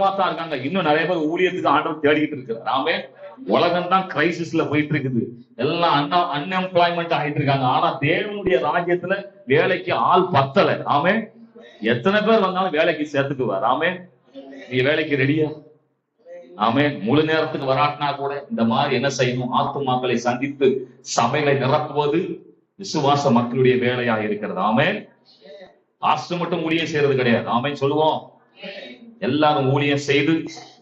இருக்காங்க. இன்னும் நிறைய பேர் ஊழியத்துக்கு ஆண்டவர் தேடிட்டு இருக்கிறார். ஆமே, உலகம் தான் கிரைசிஸ்ல போயிட்டு இருக்குது. எல்லாம் அன்எம்ப்ளாய்மெண்ட் ஆயிட்டு இருக்காங்க. ஆனா தேவனுடைய ராஜ்யத்துல வேலைக்கு ஆள் பத்தல. ஆமே, எத்தனை பேர் வந்தாலும் வேலைக்கு சேர்த்துக்குவார். ஆமே, நீ வேலைக்கு ரெடியா? ஆமே, முழு நேரத்துக்கு வராட்டினா கூட இந்த மாதிரி என்ன செய்யணும்? ஆத்துமாக்களை சந்தித்து சபைகளை நிரப்புவது விசுவாச மக்களுடைய வேலையா இருக்கிறது. ஆமே, பாஸ்டர் மட்டும் ஊழியம் செய்யறது கிடையாது. ஆமே சொல்லுவோம், எல்லாரும் ஊழியம் செய்து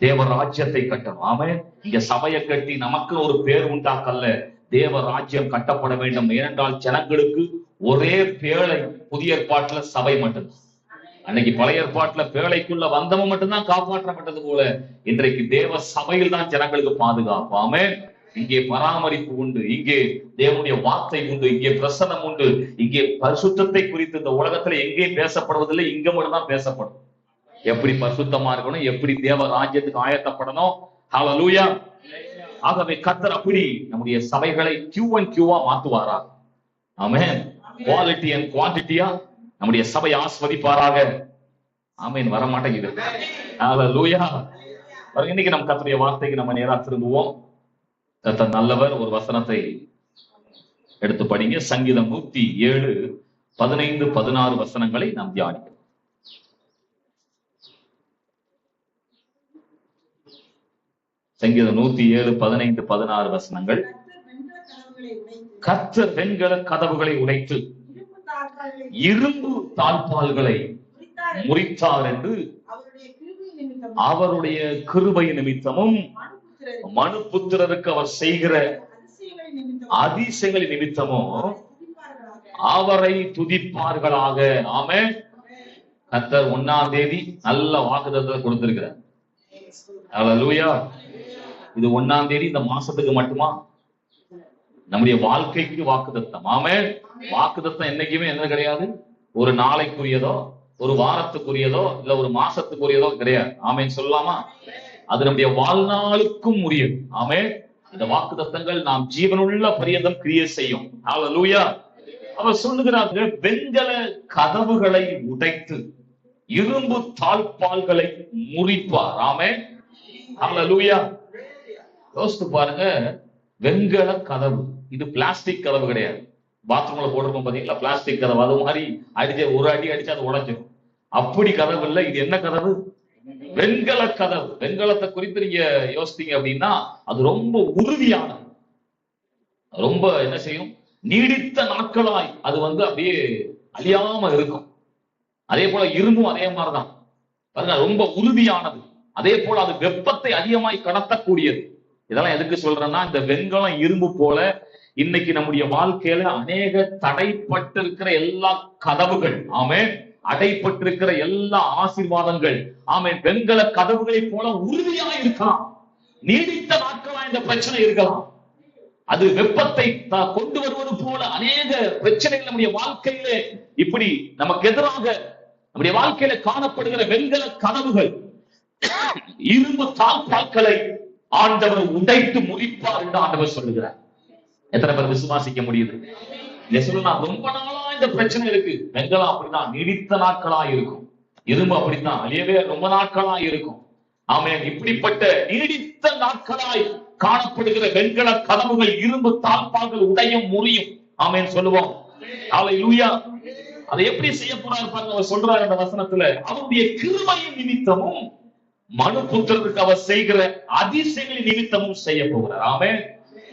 தேவ ராஜ்யத்தை கட்டணும். ஆமே, இங்க சபையை கட்டி நமக்கு ஒரு பேர் உண்டாக்கல்ல, தேவ ராஜ்யம் கட்டப்பட வேண்டும். ஏனென்றால் ஜனங்களுக்கு ஒரே பேழை புதிய ஏற்பாட்டுல சபை மட்டும்தான். அன்னைக்கு பழைய ஏற்பாட்டுல பேழைக்குள்ள வந்தவன் மட்டும்தான் காப்பாற்றப்பட்டது போல இன்றைக்கு தேவ சபையில் தான் ஜனங்களுக்கு பாதுகாப்பு. ஆமே, இங்கே பராமரிப்பு உண்டு, இங்கே தேவனுடைய வார்த்தை உண்டு, இங்கே பிரசனம் உண்டு, இங்கே பரிசுத்தத்தை குறித்து இந்த உலகத்துல எங்கேயும் பேசப்படுவதில்லை, இங்க மட்டும் தான் பேசப்படும். எப்படி பரிசுத்தமா இருக்கணும், எப்படி தேவ ராஜ்யத்துக்கு ஆயத்தப்படணும். ஹல்லேலூயா. ஆகவே கர்த்தர் அப்படி நம்முடைய சபைகளை கியூவா மாத்துவாரா? ஆமென். குவாலிட்டி அண்ட் குவான்டிட்டியா நம்முடைய சபை ஆஸ்வதிப்பாராக. ஆமென். வர மாட்டேங்குது. ஹல்லேலூயா. இன்னைக்கு நம்ம கர்த்தருடைய வார்த்தைக்கு நம்ம நேரா திரும்புவோம். கர்த்தர் நல்லவர். ஒரு வசனத்தை எடுத்து படிங்க. சங்கீதம் 107 15 16 வசனங்களை நாம் தியானிக்கிறோம். சங்கீதம் 107 15 16 வசனங்கள். கர்த்தர் வெண்கல கதவுகளை உடைத்து இரும்பு தாழ்பால்களை முறித்தார் என்று அவருடைய கிருபை நிமித்தமும் மனுபுத்திரருக்கு அவர் செய்கிற அதிசயங்களின் நிமித்தமும் அவரை துதிப்பார்களாக. ஆமென். கர்த்தர் 1ஆம் தேதி நல்ல வாக்குத்தத்தத்தை கொடுத்திருக்கிறார். ஹல்லேலூயா. இது 1ஆம் தேதி இந்த மாசத்துக்கு மட்டுமா? நம்முடைய வாழ்க்கைக்கு வாக்குத்தத்தம். ஆமென். வாக்குத்தத்தம் என்னைக்குமே என்ன கிடையாது, ஒரு நாளைக்குரியதோ ஒரு வாரத்துக்குரியதோ இல்ல ஒரு மாசத்துக்குரியதோ கிடையாது. ஆமென் சொல்லலாமா? அது நம்முடைய வாழ்நாளுக்கும் உரியது. ஆமென். இந்த வாக்குத்தத்தங்கள் நாம் ஜீவனுள்ள பரியந்தம் கிரியை செய்யும். ஹல்லேலூயா. அவர் சொல்லுகிறார்கள், வெண்கல கதவுகளை உடைத்து இரும்பு தாழ்பால்களை முறிப்பார். ஆமென். ஹல்லேலூயா. யோசித்து பாருங்க, வெண்கல கதவு, இது பிளாஸ்டிக் கதவு கிடையாது. பாத்ரூம்ல போட்டிருக்கோம் பாத்தீங்களா, பிளாஸ்டிக் கதவு. அது மாதிரி அடிச்சு ஒரு அடி அடிச்சு அது உடைஞ்சிடும். அப்படி கதவு இல்ல, இது என்ன கதவு? வெண்கல கதவு. வெண்கலத்தை குறித்து நீங்க யோசித்தீங்க அப்படின்னா அது ரொம்ப உறுதியானது. ரொம்ப என்ன செய்யும், நீடித்த நாட்களாய் அது அப்படியே அழியாம இருக்கும். அதே போல இரும்பும் அதே மாதிரிதான் பாருங்க, ரொம்ப உறுதியானது. அதே போல அது வெப்பத்தை அதிகமாய் கடத்தக்கூடியது. இதெல்லாம் எதுக்கு சொல்றேன்னா, இந்த வெண்கலம் இரும்பு போல இன்னைக்கு நம்முடைய வாழ்க்கையில அநேக தடைப்பட்டிருக்கிற எல்லா கதவுகள், ஆமென், அடைப்பட்டிருக்கிற எல்லா ஆசீர்வாதங்கள், ஆமென், வெண்கல கதவுகளை போல உறுதியா இருக்கலாம். நீடித்த நாட்களா இந்த பிரச்சனை இருக்கலாம். அது வெப்பத்தை கொண்டு வருவது போல அநேக பிரச்சனைகள் நம்முடைய வாழ்க்கையிலே இப்படி நமக்கு எதிராக நம்முடைய வாழ்க்கையில காணப்படுகிற வெண்கல கதவுகள், இரும்பு தாழ்பால்களை ஆண்டவர் உடைத்து முறிப்பார் என்று ஆண்டவர் சொல்லுகிறார். எத்தனை பேர் விசுவாசிக்க முடியுது? ரொம்ப நாளா இந்த பிரச்சனை இருக்கு. வெண்கலம் அப்படிதான் நீடித்த நாட்களா இருக்கும், இரும்பு அப்படித்தான் அழியவே ரொம்ப நாட்களா இருக்கும். ஆமென். இப்படிப்பட்ட நீடித்த நாட்களாய் காணப்படுகிற வெண்கல கதவுகள், இரும்பு தாழ்பால்கள் உடையும் முறியும். ஆமென் சொல்லுவோம். ஹல்லேலூயா. அதை எப்படி செய்ய போறாரு பாருங்க. அவர் சொல்றாரு அந்த வசனத்துல, அவருடைய கிருபையின் நிமித்தமும் மனுபுத்திரருக்கு அவர் செய்கிற அதிசயங்களின் நிமித்தமும் செய்ய போகிறார். ஆமென்.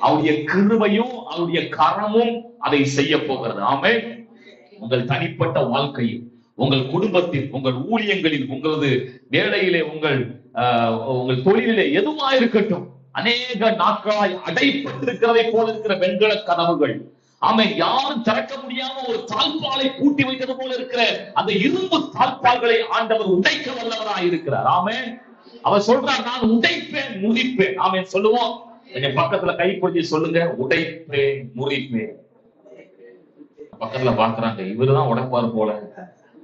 அவருடைய கிருபையும் அவருடைய கரமும் அதை செய்ய போகிறது. ஆமென். உங்கள் தனிப்பட்ட வாழ்க்கையில், உங்கள் குடும்பத்தில், உங்கள் ஊழியங்களில், உங்களது வேலையிலே, உங்கள் தொழிலிலே எதுவா இருக்கட்டும், அநேக நாட்களாய் அடைப்பட்டிருக்கிறதை போல இருக்கிற வெண்கல கதவுகள், ஆமென், யாரும் திறக்க முடியாம ஒரு தாழ்பாலை பூட்டி வைத்தது போல இருக்கிற அந்த இரும்பு தாழ்பால்களை ஆண்டவர் உடைக்க வல்லவராய் இருக்கிறார். ஆமென். அவர் சொல்றார், நான் உடைப்பேன் முறிப்பேன். ஆமென் சொல்லுவோம். என் பக்கத்துல கை பிடிச்சி சொல்லுங்க, உடைப்பேன் முறிப்பேன். பக்கத்துல பாக்குறாங்க, இவருதான் உடைப்பாரு போல,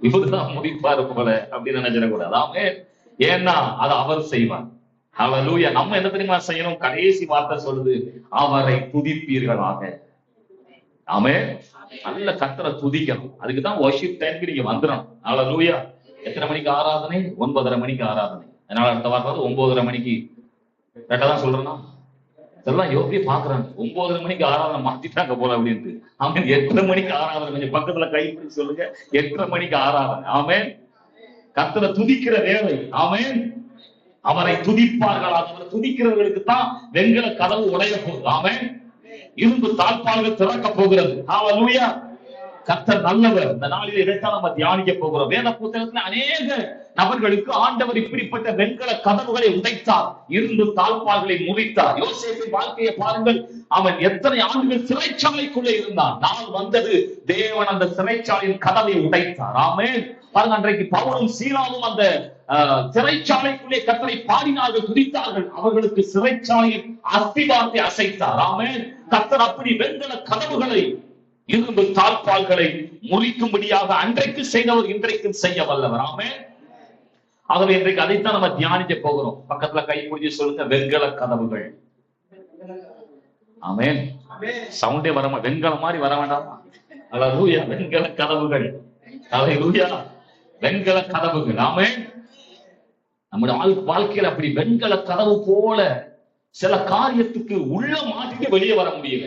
இவருதான் முறிப்பாரு போல அப்படின்னு நினைச்சிடக்கூடாது. ஆமென். ஏன்னா அது அவர் செய்வார். ஹல்லேலூயா. நம்ம என்ன தெரியுமா செய்யணும்? கடைசி வார்த்தை சொல்லுது, அவரை துதிப்பீர்களாக. ஆமென். நல்ல கர்த்தரை துதிக்கணும். அதுக்குதான் வொர்ஷிப் டைம்க்கு நீங்க வந்துடணும். ஹல்லேலூயா. எத்தனை மணிக்கு ஆராதனை? 9:30 மணிக்கு ஆராதனை. அதனால அடுத்த வாரம் 9:30 மணிக்கு கரெக்டா தான் சொல்றேன்னா இதெல்லாம் யோசிச்சு பாக்குறாங்க. 9:30 மணிக்கு ஆராதனை மாத்திட்டாங்க போல அப்படின்ட்டு. ஆமேன். 8:30 மணிக்கு ஆராதனை. கொஞ்சம் பக்கத்துல கை பிடிச்சு சொல்லுங்க, 8:30 மணிக்கு ஆராதனை. ஆமேன். கர்த்தரை துதிக்கிற வேலை. ஆமேன். அவரை துதிப்பார்கள். அவரை துதிக்கிறவர்களுக்கு தான் வெண்கல கதவு உடைய போகுது. ஆமேன். இரும்பு தாழ்பால்கள் திறக்க போகிறது. ஹல்லேலூயா. கர்த்தர் நல்லவர். இந்த நாளில் இதைத்தான் நம்ம தியானிக்க போகிறோம். வேத புத்தகத்துல அநேக நபர்களுக்கு ஆண்டவர் இப்படிப்பட்ட வெண்கல கதவுகளை உடைத்தார், இரும்பு தாழ்பால்களை முறித்தார். யோசேப்பின் வாழ்க்கையை பாருங்கள். அவன் எத்தனை ஆண்டுகள் சிறைச்சாலைக்குள்ளே இருந்தான். நாள் வந்தது, தேவன் அந்த சிறைச்சாலையின் கதவை உடைத்தார். ஆமென். பாருங்க, அன்றைக்கு பவுலும் சீலாவும் அந்த சிறைச்சாலைக்குள்ளே கர்த்தரை பாடினார்கள், துதித்தார்கள். அவர்களுக்கு சிறைச்சாலையின் அஸ்திவாரத்தை அசைத்தார். ஆமென். கர்த்தர் அப்படி வெண்கல கதவுகளை, இரும்பு தாழ்பால்களை முறிக்கும்படியாக அன்றைக்கு செய்தவர் இன்றைக்கும் செய்ய வல்லவர். ஆமென். ஆகவே இன்றைக்கு அதைத்தான் நம்ம தியானிக்க போகிறோம். பக்கத்துல கை பிடிச்சு சொல்லுங்க, வெண்கல கதவுகள். ஆமென். சவுண்டே வர வெண்கல மாதிரி வர வேண்டாமா? அல்லேலூயா. வெண்கல கதவுகள். அல்லேலூயா. வெண்கல கதவுகள். ஆமென். நம்முடைய வாழ்க்கையில அப்படி வெண்கல கதவு போல சில காரியத்துக்கு உள்ள மாட்டிட்டு வெளியே வர முடியல.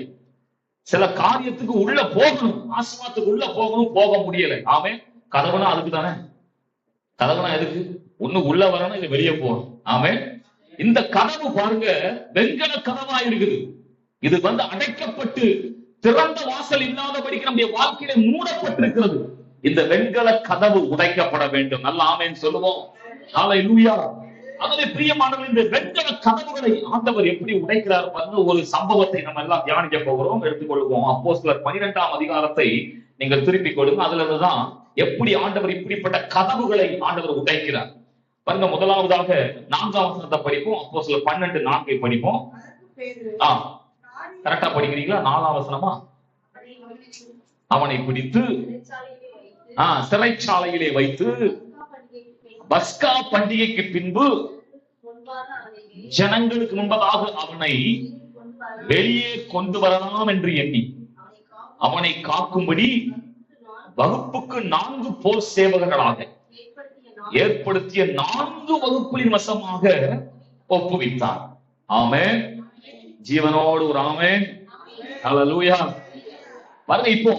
சில காரியத்துக்கு உள்ள போகணும், ஆசீர்வாதத்துக்கு உள்ள போகணும், போக முடியல. ஆமென். கதவுனா அதுக்கு தானே. கதவுனா எதுக்கு? ஒண்ணு உள்ள வரணும், இல்ல வெளியே போகணும். ஆமென். இந்த கதவு பாருங்க, வெண்கல கதவா இருக்குது. இது அடைக்கப்பட்டு திறந்த வாசல் இல்லாதபடிக்கு நம்முடைய வாழ்க்கையில மூடப்பட்டிருக்கிறது. இந்த வெண்கல கதவு உடைக்கப்பட வேண்டும். நல்ல ஆமென் சொல்லுவோம். ஹல்லேலூயா. ஆகவே பிரியமானவர்களே, இந்த வெண்கல கதவுகளை ஆண்டவர் எப்படி உடைக்கிறார் பாருங்க. ஒரு சம்பவத்தை நம்ம எல்லாம் தியானிக்க போகிறோம். எடுத்துக்கொள்வோம். அப்போஸ்தலர் 12ஆம் அதிகாரத்தை நீங்கள் திருப்பிக் கொள்ளுங்க. அதுல இருந்துதான் எப்படி ஆண்டவர் இப்படிப்பட்ட கதவுகளை ஆண்டவர் உடைக்கிறார் பாருங்க. முதலாவதாக 4ஆம் வசனத்தை படிப்போம். அப்போஸ்தலர் 12:4 படிப்போம். கரெக்டா படிக்கிறீங்களா? 4ஆம் வசனமா? அவனை பிடித்து சிறைச்சாலையிலே வைத்து பஸ்கா பண்டிகைக்கு பின்பு ஜனங்களுக்கு முன்பதாக அவனை வெளியே கொண்டு வரலாம் என்று எண்ணி அவனை காக்கும்படி வகுப்புக்கு 4 போர் சேவகர்களாக ஏற்படுத்திய 4 வகுப்புகளின் வசமாக ஒப்புவித்தார். ஆமென். ஜீவனோடு ஒரு ஆமென். ஹல்லேலூயா. பாருங்க, இப்போ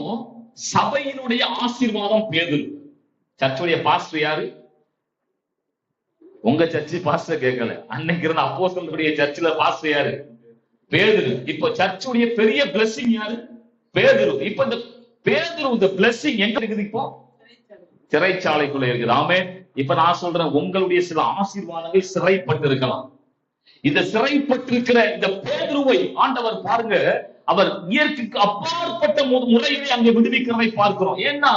சபையினுடைய ஆசீர்வாதம் பேதுரு. சர்ச்சுடைய பாஸ்டர் யாரு? உங்க சர்ச்சு பாஸ்டர் கேட்கல. அன்னைக்கு இருந்த அப்போஸ்தலருடைய சர்ச்சில் பாஸ்டர் யாரு? பேதுரு. இப்போ சர்ச்சுடைய பெரிய பிளெஸிங் யாரு? பேதுரு. இப்போ இந்த பேதுரு, இந்த பிளெஸிங் எங்க இருக்குது? இப்போ சிறைச்சாலைக்குள்ள இருக்குது. ஆமென். இப்ப நான் சொல்றேன், உங்களுடைய சில ஆசீர்வாதங்கள் சிறைப்பட்டு இருக்கலாம். இந்த சிறைப்பட்டிருக்கிற இந்த பேதுருவை ஆண்டவர் பாருங்க, அவர் இயற்கைக்கு அப்பாற்பட்ட முறையிலே அங்கே விடுவிக்கிறதை பார்க்கிறோம். ஏன்னா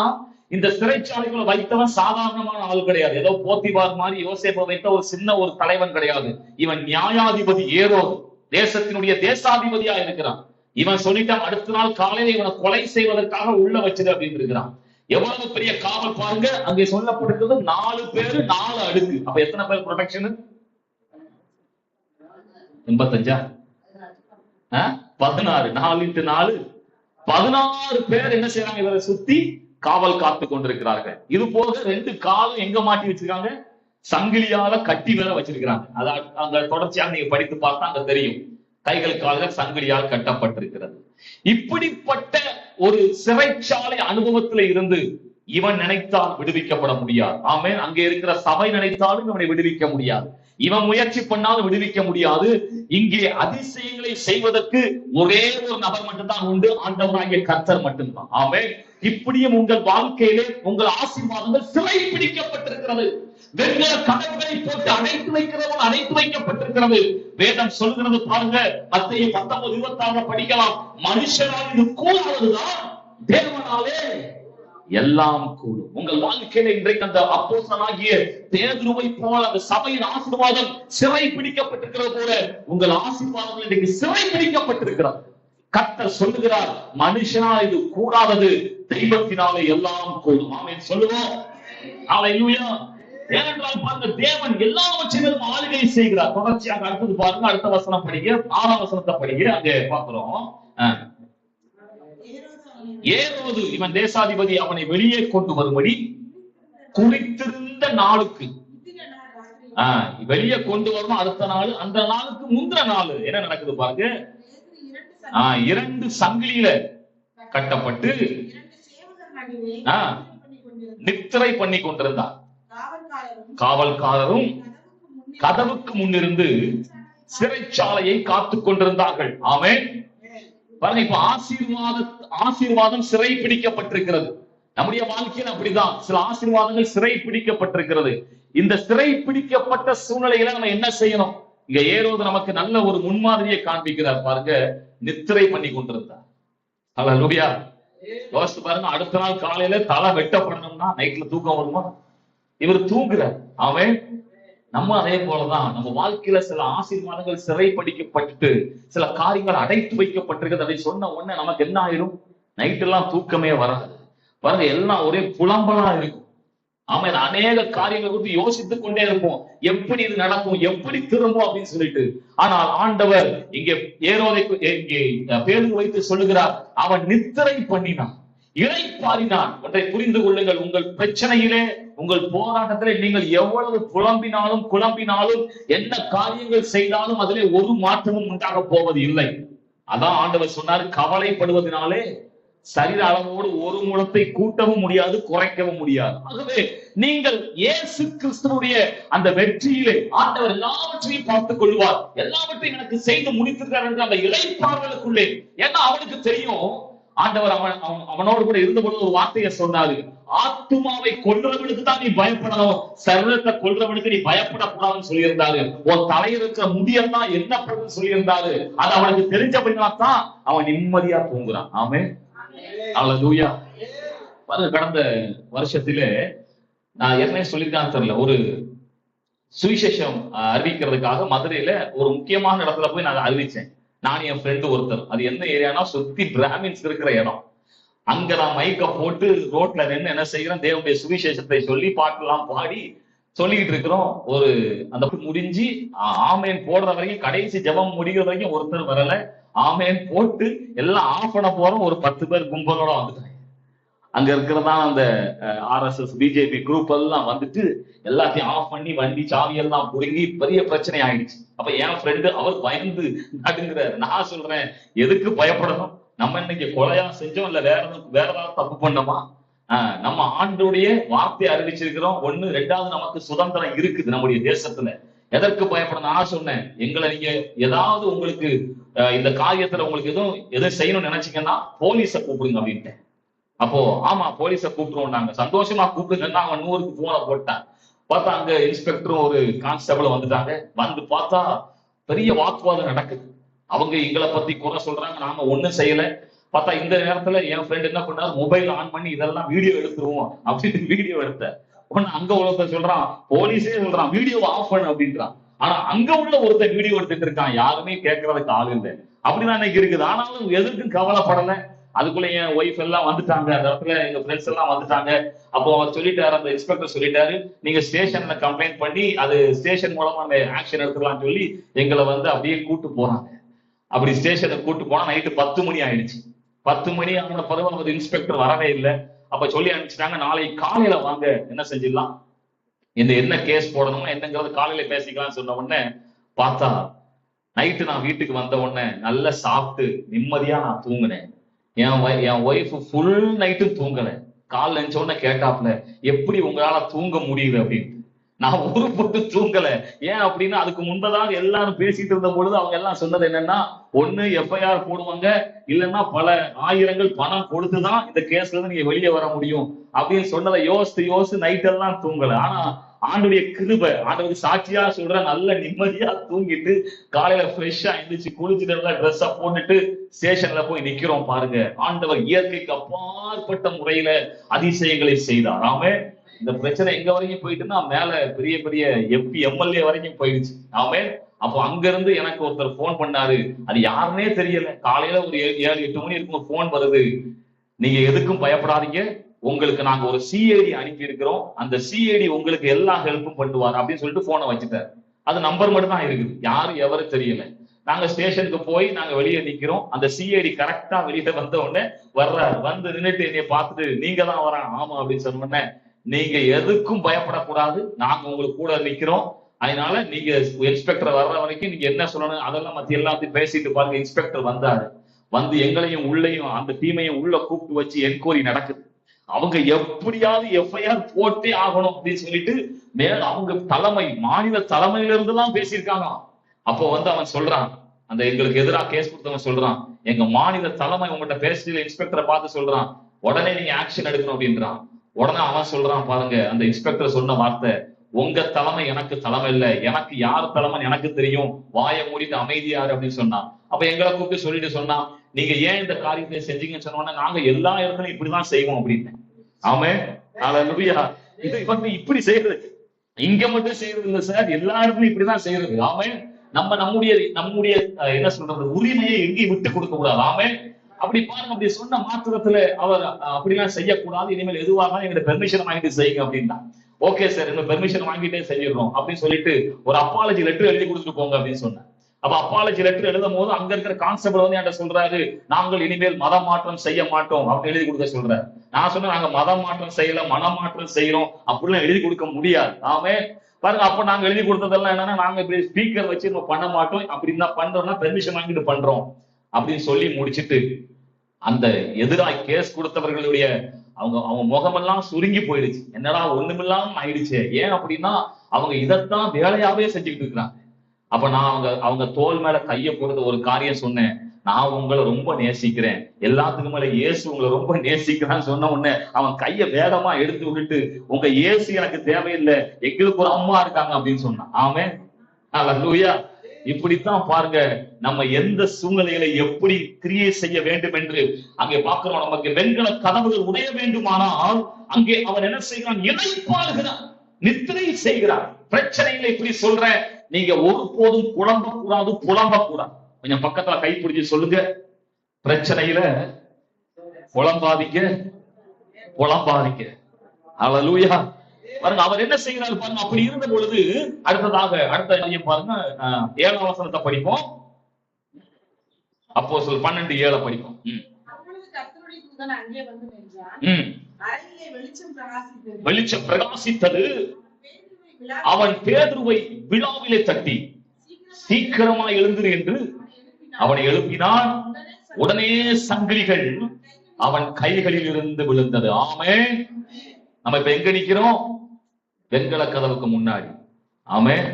இந்த சிறைச்சாலைகளை வைத்தவன் சாதாரணமான ஆள் கிடையாது. ஏதோ போத்திபார் மாதிரி யோசேப்பை வைத்த ஒரு சின்ன ஒரு தலைவன் கிடையாது. இவன் நியாயாதிபதி ஏரோது, தேசத்தினுடைய தேசாதிபதியா இருக்கிறான். இவன் சொல்லிட்டான், அடுத்த நாள் காலையில இவனை கொலை செய்வதற்காக உள்ள வச்சது அப்படின்னு இருக்கிறான். எவ்வளவு பெரிய காவல் பாருங்க. அங்கே சொல்லப்பட்டிருக்கிறது 4 பேரு 4 அடுக்கு. அப்ப எத்தனை பேர் ப்ரொடெக்ஷன்? 85 16 4 × 4 16 பேர் என்ன செய்யறாங்க? இவரை சுத்தி காவல் காத்து கொண்டிருக்கிறார்கள். இது போக 2 காலும் எங்க மாட்டி வச்சிருக்காங்க? சங்கிலியால கட்டி வேற வச்சிருக்கிறாங்க. அதாவது அங்க தொடர்ச்சியாக நீங்க படித்து பார்த்தா அங்க தெரியும். கைகள் கால்கள் சங்கிலியால் கட்டப்பட்டிருக்கிறது. இப்படிப்பட்ட ஒரு சிறைச்சாலை அனுபவத்துல இருந்து இவன் நினைத்தால் விடுவிக்கப்பட முடியாது. ஆமென். அங்கே இருக்கிற சபை நினைத்தாலும் இவனை விடுவிக்க முடியாது. இவன் முயற்சி பண்ணாலும் விடுவிக்க முடியாது. இங்கே அதிசயங்களை செய்வதற்கு ஒரே ஒரு நபர் மட்டும்தான் உண்டு, ஆண்டவராகிய கர்த்தர் மட்டும்தான். ஆமென். இப்படியும் உங்கள் வாழ்க்கையிலே உங்கள் ஆசீர்வாதங்கள் சிறை பிடிக்கப்பட்டிருக்கிறது. வெண்கல கதவுகளை போட்டு அடைத்து வைக்கிறவன் அடைத்து வைக்கப்பட்டிருக்கிறது. வேதம் சொல்கிறது பாருங்க, மத்தேயு 19:26 படிக்கலாம். மனுஷனால் இது கூடாததுதான், தேவனாலே எல்லாம் கூடும். உங்கள் வாழ்க்கையில இன்றைக்கு அந்த அப்போஸ்தலனாகிய பேதுருவை போல அந்த சபையின் ஆசீர்வாதம் சிறை பிடிக்கப்பட்டிருக்கிறது போல உங்கள் ஆசீர்வாதங்கள் இன்றைக்கு சிறை பிடிக்கப்பட்டிருக்கிறது. கர்த்தர் சொல்லுகிறார், மனுஷனால் இது கூடாதது, தெய்வத்தினாலே எல்லாம் கூடும். ஆமென் சொல்லுவோம். ஹல்லேலூயா. ஏனென்றால் பாருங்க, தேவன் எல்லாவற்றையும் ஆளுகை செய்கிறார். தொடர்ச்சியாக அடுத்தது பாருங்க, அடுத்த வசனம் படிங்க, 6ஆம் வசனத்தை படிங்க. அங்கே பார்க்கிறோம், ஏரோது இவன் தேசாதிபதி அவனை வெளியே கொண்டு வரும்படி குறித்திருந்த நாளுக்கு வெளியே கொண்டு வரணும். அடுத்த நாள், அந்த நாளுக்கு முந்தின நாள் என்ன நடக்குது பாருங்க. 2 சங்கிலியில கட்டப்பட்டு நித்திரை பண்ணி கொண்டிருந்தார். காவல்காரரும் கதவுக்கு முன்னிருந்து சிறைச்சாலையை காத்து கொண்டிருந்தார்கள். ஆமென். பாருங்க, இப்ப ஆசீர்வாதம் சிறை பிடிக்கப்பட்டிருக்கிறது. நம்முடைய வாழ்க்கையில் அப்படிதான் சில ஆசீர்வாதங்கள் சிறை பிடிக்கப்பட்டிருக்கிறது. இந்த சிறை பிடிக்கப்பட்ட சூழ்நிலையில நம்ம என்ன செய்யணும்? இங்க ஏரோது நமக்கு நல்ல ஒரு முன்மாதிரியை காண்பிக்கிறார் பாருங்க. நித்திரை பண்ணி கொண்டிருந்தார். அல்லேலூயா. யோசித்து பாருங்க, அடுத்த நாள் காலையில தலை வெட்டப்படணும்னா நைட்ல தூக்கம் வருமா? இவர் தூங்குறார். அவன் நம்ம அதே போலதான் நம்ம வாழ்க்கையில சில ஆசீர்வாதங்கள் சிறை பிடிக்கப்பட்டு சில காரியங்கள் அடைத்து வைக்கப்பட்டிருக்கிறது. அதை சொன்ன உடனே நமக்கு என்ன ஆயிடும்? நைட் எல்லாம் தூக்கமே வராது. பாருங்க, எல்லாம் ஒரே புலம்பலா இருக்கும். ஆமாம், அநேக காரியங்களை குறித்து யோசித்துக் கொண்டே இருப்போம். எப்படி இது நடக்கும், எப்படி திரும்பும் அப்படின்னு சொல்லிட்டு. ஆனால் ஆண்டவர் இங்கே ஏரோதை இங்கே பேருக்கு வைத்து சொல்லுகிறார், அவன் நித்திரை பண்ணினான், இளைப்பாறினான். ஒன்றை புரிந்து கொள்ளுங்கள், உங்கள் பிரச்சனையிலே, உங்கள் போராட்டத்திலே நீங்கள் எவ்வளவு குழம்பினாலும் என்ன காரியங்கள் செய்தாலும் அதிலே ஒரு மாற்றமும் உண்டாக போவது இல்லை. அதான் ஆண்டவர் சொன்னார், கவலைப்படுவதனாலே சரீர அளவோடு ஒரு முழத்தை கூட்டவும் முடியாது, குறைக்கவும் முடியாது. ஆகவே நீங்கள் இயேசு கிறிஸ்துவுடைய அந்த வெற்றியிலே ஆண்டவர் எல்லாவற்றையும் பார்த்துக் கொள்வார். எல்லாவற்றையும் எனக்கு செய்து முடித்திருக்கார் என்ற அந்த இளைப்பாறுதலுக்குள்ளே, ஏன்னா அவனுக்கு தெரியும், ஆண்டவர் அவனோடு கூட இருந்த பொழுது ஒரு வார்த்தையை சொன்னாரு, ஆத்துமாவை கொல்றவனுக்கு தான் நீ பயப்படணும், சரீரத்தை கொல்றவனுக்கு நீ பயப்படக்கூடாதுன்னு சொல்லியிருந்தாரு. உன் தலையில் இருக்கிற முடியெல்லாம் என்ன பண்ணுன்னு சொல்லியிருந்தாரு. அது அவனுக்கு தெரிஞ்சபடினா தான் அவன் நிம்மதியா தூங்குறான். ஆமென். அல்லேலூயா. பாருங்க, கடந்த வருஷத்திலே நான் ஏற்கனவே சொல்லியிருக்கான்னு தெரியல, ஒரு சுவிசேஷம் அறிவிக்கிறதுக்காக மதுரையில ஒரு முக்கியமான இடத்துல போய் நான் அறிவிச்சேன். நான் என் ஃப்ரெண்டு ஒருத்தர். அது என்ன ஏரியானா சுத்தி பிராமின்ஸ் இருக்கிற இடம். அங்க நான் மைக்க போட்டு ரோட்ல நின்று என்ன செய்யறேன், தேவனுடைய சுவிசேஷத்தை சொல்லி பாட்டெல்லாம் பாடி சொல்லிட்டு இருக்கிறோம். ஒரு அந்த முடிஞ்சு ஆமேன் போடுற வரைக்கும், கடைசி ஜெபம் முடிகிற வரைக்கும் ஒருத்தர் வரல. ஆமேன் போட்டு எல்லாம் ஆஃப் பண்ண போறோம். ஒரு 10 பேர் கும்பலோட வந்துட்டாங்க. அங்க இருக்கிறதா அந்த RSS BJP குரூப் எல்லாம் வந்துட்டு எல்லாத்தையும் ஆஃப் பண்ணி வண்டி சாவியெல்லாம் புடுங்கி பெரிய பிரச்சனை ஆயிடுச்சு. அப்ப என் ஃப்ரெண்டு அவர் பயந்து நடுங்கிறார். நான் சொல்றேன், எதுக்கு பயப்படணும்? நம்ம இன்னைக்கு கொலையா செஞ்சோம், இல்ல வேற ஏதாவது தப்பு பண்ணோமா? நம்ம ஆண்டுடைய வார்த்தையை அறிவிச்சிருக்கிறோம். 1, 2வது நமக்கு சுதந்திரம் இருக்குது நம்முடைய தேசத்துல. எதற்கு பயப்படணும்? நான் சொன்னேன், எங்களை நீங்க ஏதாவது உங்களுக்கு இந்த காரியத்துல உங்களுக்கு எதுவும் செய்யணும்னு நினைச்சீங்கன்னா போலீஸை கூப்பிடுங்க அப்படின்ட்டு. அப்போ ஆமா போலீஸை கூப்பிடுவோம், நாங்க சந்தோஷமா கூப்பிடுங்கன்னா அவன் 100க்கு போனை போட்டான். பார்த்தா அங்க இன்ஸ்பெக்டரும் ஒரு கான்ஸ்டபிளும் வந்துட்டாங்க. வந்து பார்த்தா பெரிய வாக்குவாதம் நடக்குது. அவங்க எங்களை பத்தி குறை சொல்றாங்க, நாம ஒண்ணும் செய்யல. பார்த்தா இந்த நேரத்துல என் ஃப்ரெண்ட் என்ன பண்ணாரு, மொபைல் ஆன் பண்ணி இதெல்லாம் வீடியோ எடுத்துருவோம் அப்படின்னு வீடியோ எடுத்த ஒன்னு அங்க ஒருத்தர் சொல்றான், போலீஸே சொல்றான் வீடியோ ஆஃப் பண்ணு அப்படின்றான். ஆனா அங்க உள்ள ஒருத்தர் வீடியோ எடுத்துட்டு இருக்கான், யாருமே கேட்கறதுக்கு ஆள் இல்லை. அப்படிதான் இன்னைக்கு இருக்குது. ஆனாலும் எதுக்கும் கவலைப்படல. அதுக்குள்ள என் ஒய்ஃப் எல்லாம் வந்துட்டாங்க, அந்த இடத்துல எங்க ஃப்ரெண்ட்ஸ் எல்லாம் வந்துட்டாங்க. அப்போ அவர் சொல்லிட்டாரு, அந்த இன்ஸ்பெக்டர் சொல்லிட்டாரு, நீங்க ஸ்டேஷன்ல கம்ப்ளைண்ட் பண்ணி அது ஸ்டேஷன் மூலமா அந்த ஆக்ஷன் எடுத்துக்கலாம்னு சொல்லி எங்களை வந்து அப்படியே கூட்டு போறாங்க. அப்படி ஸ்டேஷனுக்கு கூட்டு போனா நைட்டு 10 மணி ஆயிடுச்சு. 10 மணி அவனோட பருவம் இன்ஸ்பெக்டர் வரவே இல்லை. அப்ப சொல்லி அனுப்பிச்சிட்டாங்க, நாளைக்கு காலையில வாங்க, என்ன செஞ்சிடலாம், இந்த என்ன கேஸ் போடணுமோ என்னங்கிறது காலையில பேசிக்கலாம்னு சொன்ன உடனே பார்த்தா நைட்டு நான் வீட்டுக்கு வந்த உடனே நல்லா சாப்பிட்டு நிம்மதியா நான் தூங்கினேன். என் ஒய்ஃப் ஃபுல் நைட்டு தூங்கல. கால் நினைச்ச உடனே கேட்டாப்ல, எப்படி உங்களால தூங்க முடியுது அப்படின்னு. நான் ஊரு போட்டு தூங்கல. ஏன் அப்படின்னா, அதுக்கு முன்பதாக எல்லாரும் பேசிட்டு இருந்த பொழுது அவங்க எல்லாம் சொன்னது என்னன்னா, ஒண்ணு FIR போடுவாங்க, இல்லைன்னா பல ஆயிரங்கள் பணம் கொடுத்துதான் இந்த கேஸ்ல இருந்து நீங்க வெளியே வர முடியும் அப்படின்னு சொன்னதை யோசித்து நைட் எல்லாம் தூங்கல. ஆனா ஆண்டுடைய கிருபை, ஆண்டவருக்கு சாட்சியா சொல்ற, நல்ல நிம்மதியா தூங்கிட்டு காலையில ஃப்ரெஷ்ஷா எழுந்திரிச்சு குளிச்சுட்டு எல்லாம் ட்ரெஸ்ஸா போட்டுட்டு ஸ்டேஷன்ல போய் நிக்கிறோம். பாருங்க, ஆண்டவர் இயற்கைக்கு அப்பாற்பட்ட முறையில அதிசயங்களை செய்தார். ஆமே, இந்த பிரச்சனை எங்க வரைக்கும் போயிட்டுன்னா மேல பெரிய பெரிய MP MLA வரைக்கும் போயிடுச்சு. ஆமே, அப்போ அங்க இருந்து எனக்கு ஒருத்தர் போன் பண்ணாரு. அது யாருன்னே தெரியல. காலையில ஒரு 7-8 மணி இருக்கும் போன் வருது. நீங்க எதுக்கும் பயப்படாதீங்க, உங்களுக்கு நாங்க ஒரு CID அனுப்பி இருக்கிறோம், அந்த CID உங்களுக்கு எல்லா ஹெல்ப்பும் பண்ணுவார் அப்படின்னு சொல்லிட்டு போனை வச்சுட்டாரு. அது நம்பர் மட்டும் தான் இருக்குது, யாரு எவரும் தெரியல. நாங்க ஸ்டேஷனுக்கு போய் நாங்க வெளியே நிக்கிறோம். அந்த CID கரெக்டா வெளியே வந்த உடனே வர்றாரு. வந்து நின்றுட்டு என்னைய பார்த்துட்டு, நீங்க தான் வரான். ஆமா அப்படின்னு சொன்ன உடனே, நீங்க எதுக்கும் பயப்படக்கூடாது, நாங்க உங்களுக்கு கூட நிக்கிறோம். அதனால நீங்க இன்ஸ்பெக்டர் வர்ற வரைக்கும் நீங்க என்ன சொல்லணும் அதெல்லாம் மத்திய எல்லாத்தையும் பேசிட்டு பாருங்க. இன்ஸ்பெக்டர் வந்தாரு, வந்து எங்களையும் உள்ளேயும் அந்த டீமையும் உள்ள கூப்பிட்டு வச்சு என்கொயரி நடக்குது. அவங்க எப்படியாவது எஃப்ஐஆர் போட்டே ஆகணும் அப்படின்னு சொல்லிட்டு மேல அவங்க தலைமை மாநில தலைமையில இருந்து தான் பேசியிருக்காங்க. அப்போ வந்து அவன் சொல்றான், அந்த எங்களுக்கு எதிராக கேஸ் கொடுத்தவன் சொல்றான், எங்க மாநில தலைமை உங்ககிட்ட பேசி இன்ஸ்பெக்டரை பார்த்து சொல்றான், உடனே நீங்க ஆக்ஷன் எடுக்கணும் அப்படின்றான். உடனே அவன் சொல்றான் பாருங்க, அந்த இன்ஸ்பெக்டர் சொன்ன வார்த்தை, உங்க தலைமை எனக்கு தலைமை இல்ல, எனக்கு யார் தலைமை எனக்கு தெரியும், வாயை மூடிட்டு அமைதியாரு அப்படின்னு சொன்னான். அப்ப எங்களை கூப்பிட்டு சொல்லிட்டு சொன்னா, நீங்க ஏன் இந்த காரியத்தை செஞ்சீங்கன்னு சொன்னோன்னா, நாங்க எல்லா இடத்துலயும் இப்படிதான் செய்வோம் அப்படின்னு. ஆமென், ஹல்லேலூயா. இது வந்து இப்படி செய்யறது இங்க மட்டும் செய்யறது இல்ல சார், எல்லா இடத்துலயும் இப்படிதான் செய்யறது. ஆமென். நம்முடைய என்ன சொல்றது உரிமையை எங்கேயும் விட்டு கொடுக்க கூடாது. ஆமென். அப்படி பாருங்க, அப்படி சொன்ன மாத்திரத்துல அவர் அப்படிலாம் செய்யக்கூடாது, இனிமேல் எதுவாக எங்களுக்கு பெர்மிஷன் வாங்கிட்டு செய்யுங்க அப்படின்னா. ஓகே சார், இந்த பெர்மிஷன் வாங்கிட்டே செய்யறோம் அப்படின்னு சொல்லிட்டு ஒரு அப்பாலஜி லெட்டர் எழுதி கொடுத்துட்டு போங்க அப்படின்னு சொன்னேன். அப்ப அப்பாலஜி லெட்டர் எழுதும் போது அங்க இருக்கிற கான்ஸ்டபிள் வந்து என்கிட்ட சொல்றாரு, நாங்கள் இனிமேல் மத மாற்றம் செய்ய மாட்டோம் அப்படின்னு எழுதி கொடுக்க சொல்றாரு. நான் சொன்னேன், நாங்க மத மாற்றம் செய்யல, மனமாற்றம் செய்யறோம் அப்படிலாம் எழுதி கொடுக்க முடியாது. ஆமே பாருங்க, அப்ப நாங்க எழுதி கொடுத்ததெல்லாம் என்னன்னா, நாங்க இப்படி ஸ்பீக்கர் வச்சு நம்ம பண்ண மாட்டோம், அப்படி தான் பண்றோம்னா பெர்மிஷன் வாங்கிட்டு பண்றோம் அப்படின்னு சொல்லி முடிச்சுட்டு, அந்த எதிராக கேஸ் கொடுத்தவர்களுடைய அவங்க முகமெல்லாம் சுருங்கி போயிடுச்சு. என்னடா ஒண்ணுமில்லாம ஆயிடுச்சு. ஏன் அப்படின்னா அவங்க இதைத்தான் வேலையாவே செஞ்சுக்கிட்டு இருக்கிறாங்க. அப்ப நான் அவங்க தோல் மேல கைய போடுறது ஒரு காரியம் சொன்னேன், நான் உங்களை ரொம்ப நேசிக்கிறேன், எல்லாத்துக்கும் மேல இயேசு உங்களை ரொம்ப நேசிக்கிறான்னு சொன்ன உடனே அவன் கைய வேகமா எடுத்து விட்டுட்டு, உங்க இயேசு எனக்கு தேவையில்லை, எங்களுக்கு ஒரு அம்மா இருக்காங்க அப்படின்னு சொன்னான். ஆமென், ஹல்லேலூயா. இப்படித்தான் பாருங்க, நம்ம எந்த சூழ்நிலைகளை எப்படி கிரியை செய்ய வேண்டும் என்று அங்கே பார்க்கிறோம். நமக்கு வெண்கல கதவுகள் உடைய வேண்டுமானால் அங்கே அவன் என்ன செய்கிறான், இளைப்பாறுகிறான், நித்திரை செய்கிறான். பிரச்சனைகளை இப்படி சொல்ற, நீங்க ஒருபோதும் புலம்ப கூடாது, புலம்ப கூடாது. கொஞ்சம் பக்கத்துல கை பிடிச்சு சொல்லுங்க, பிரச்சனையில புலம்பாதிக்க புலம்பாதிக்க. ஹல்லேலூயா. பாருங்க, அவர் என்ன செய்கிறார் பாருங்க. அப்படி இருந்த பொழுது அடுத்ததாக அடுத்த பாருங்க, 7ஆம் வசனத்தை படிப்போம். அப்போஸ்தலர் 12:7 படிப்போம். வெளிச்சம் பிரகாசித்தது, அவன் பேதுருவை விழாவிலே தட்டி சீக்கிரமா எழுந்திரு என்று அவனை எழுப்பினான். உடனே சங்கிலிகள் அவன் கைகளில் இருந்து விழுந்தது. ஆமென். நம்ம இப்ப எங்க நிக்கிறோம்? வெண்கல கதவுக்கு முன்னாடி. ஆமென்.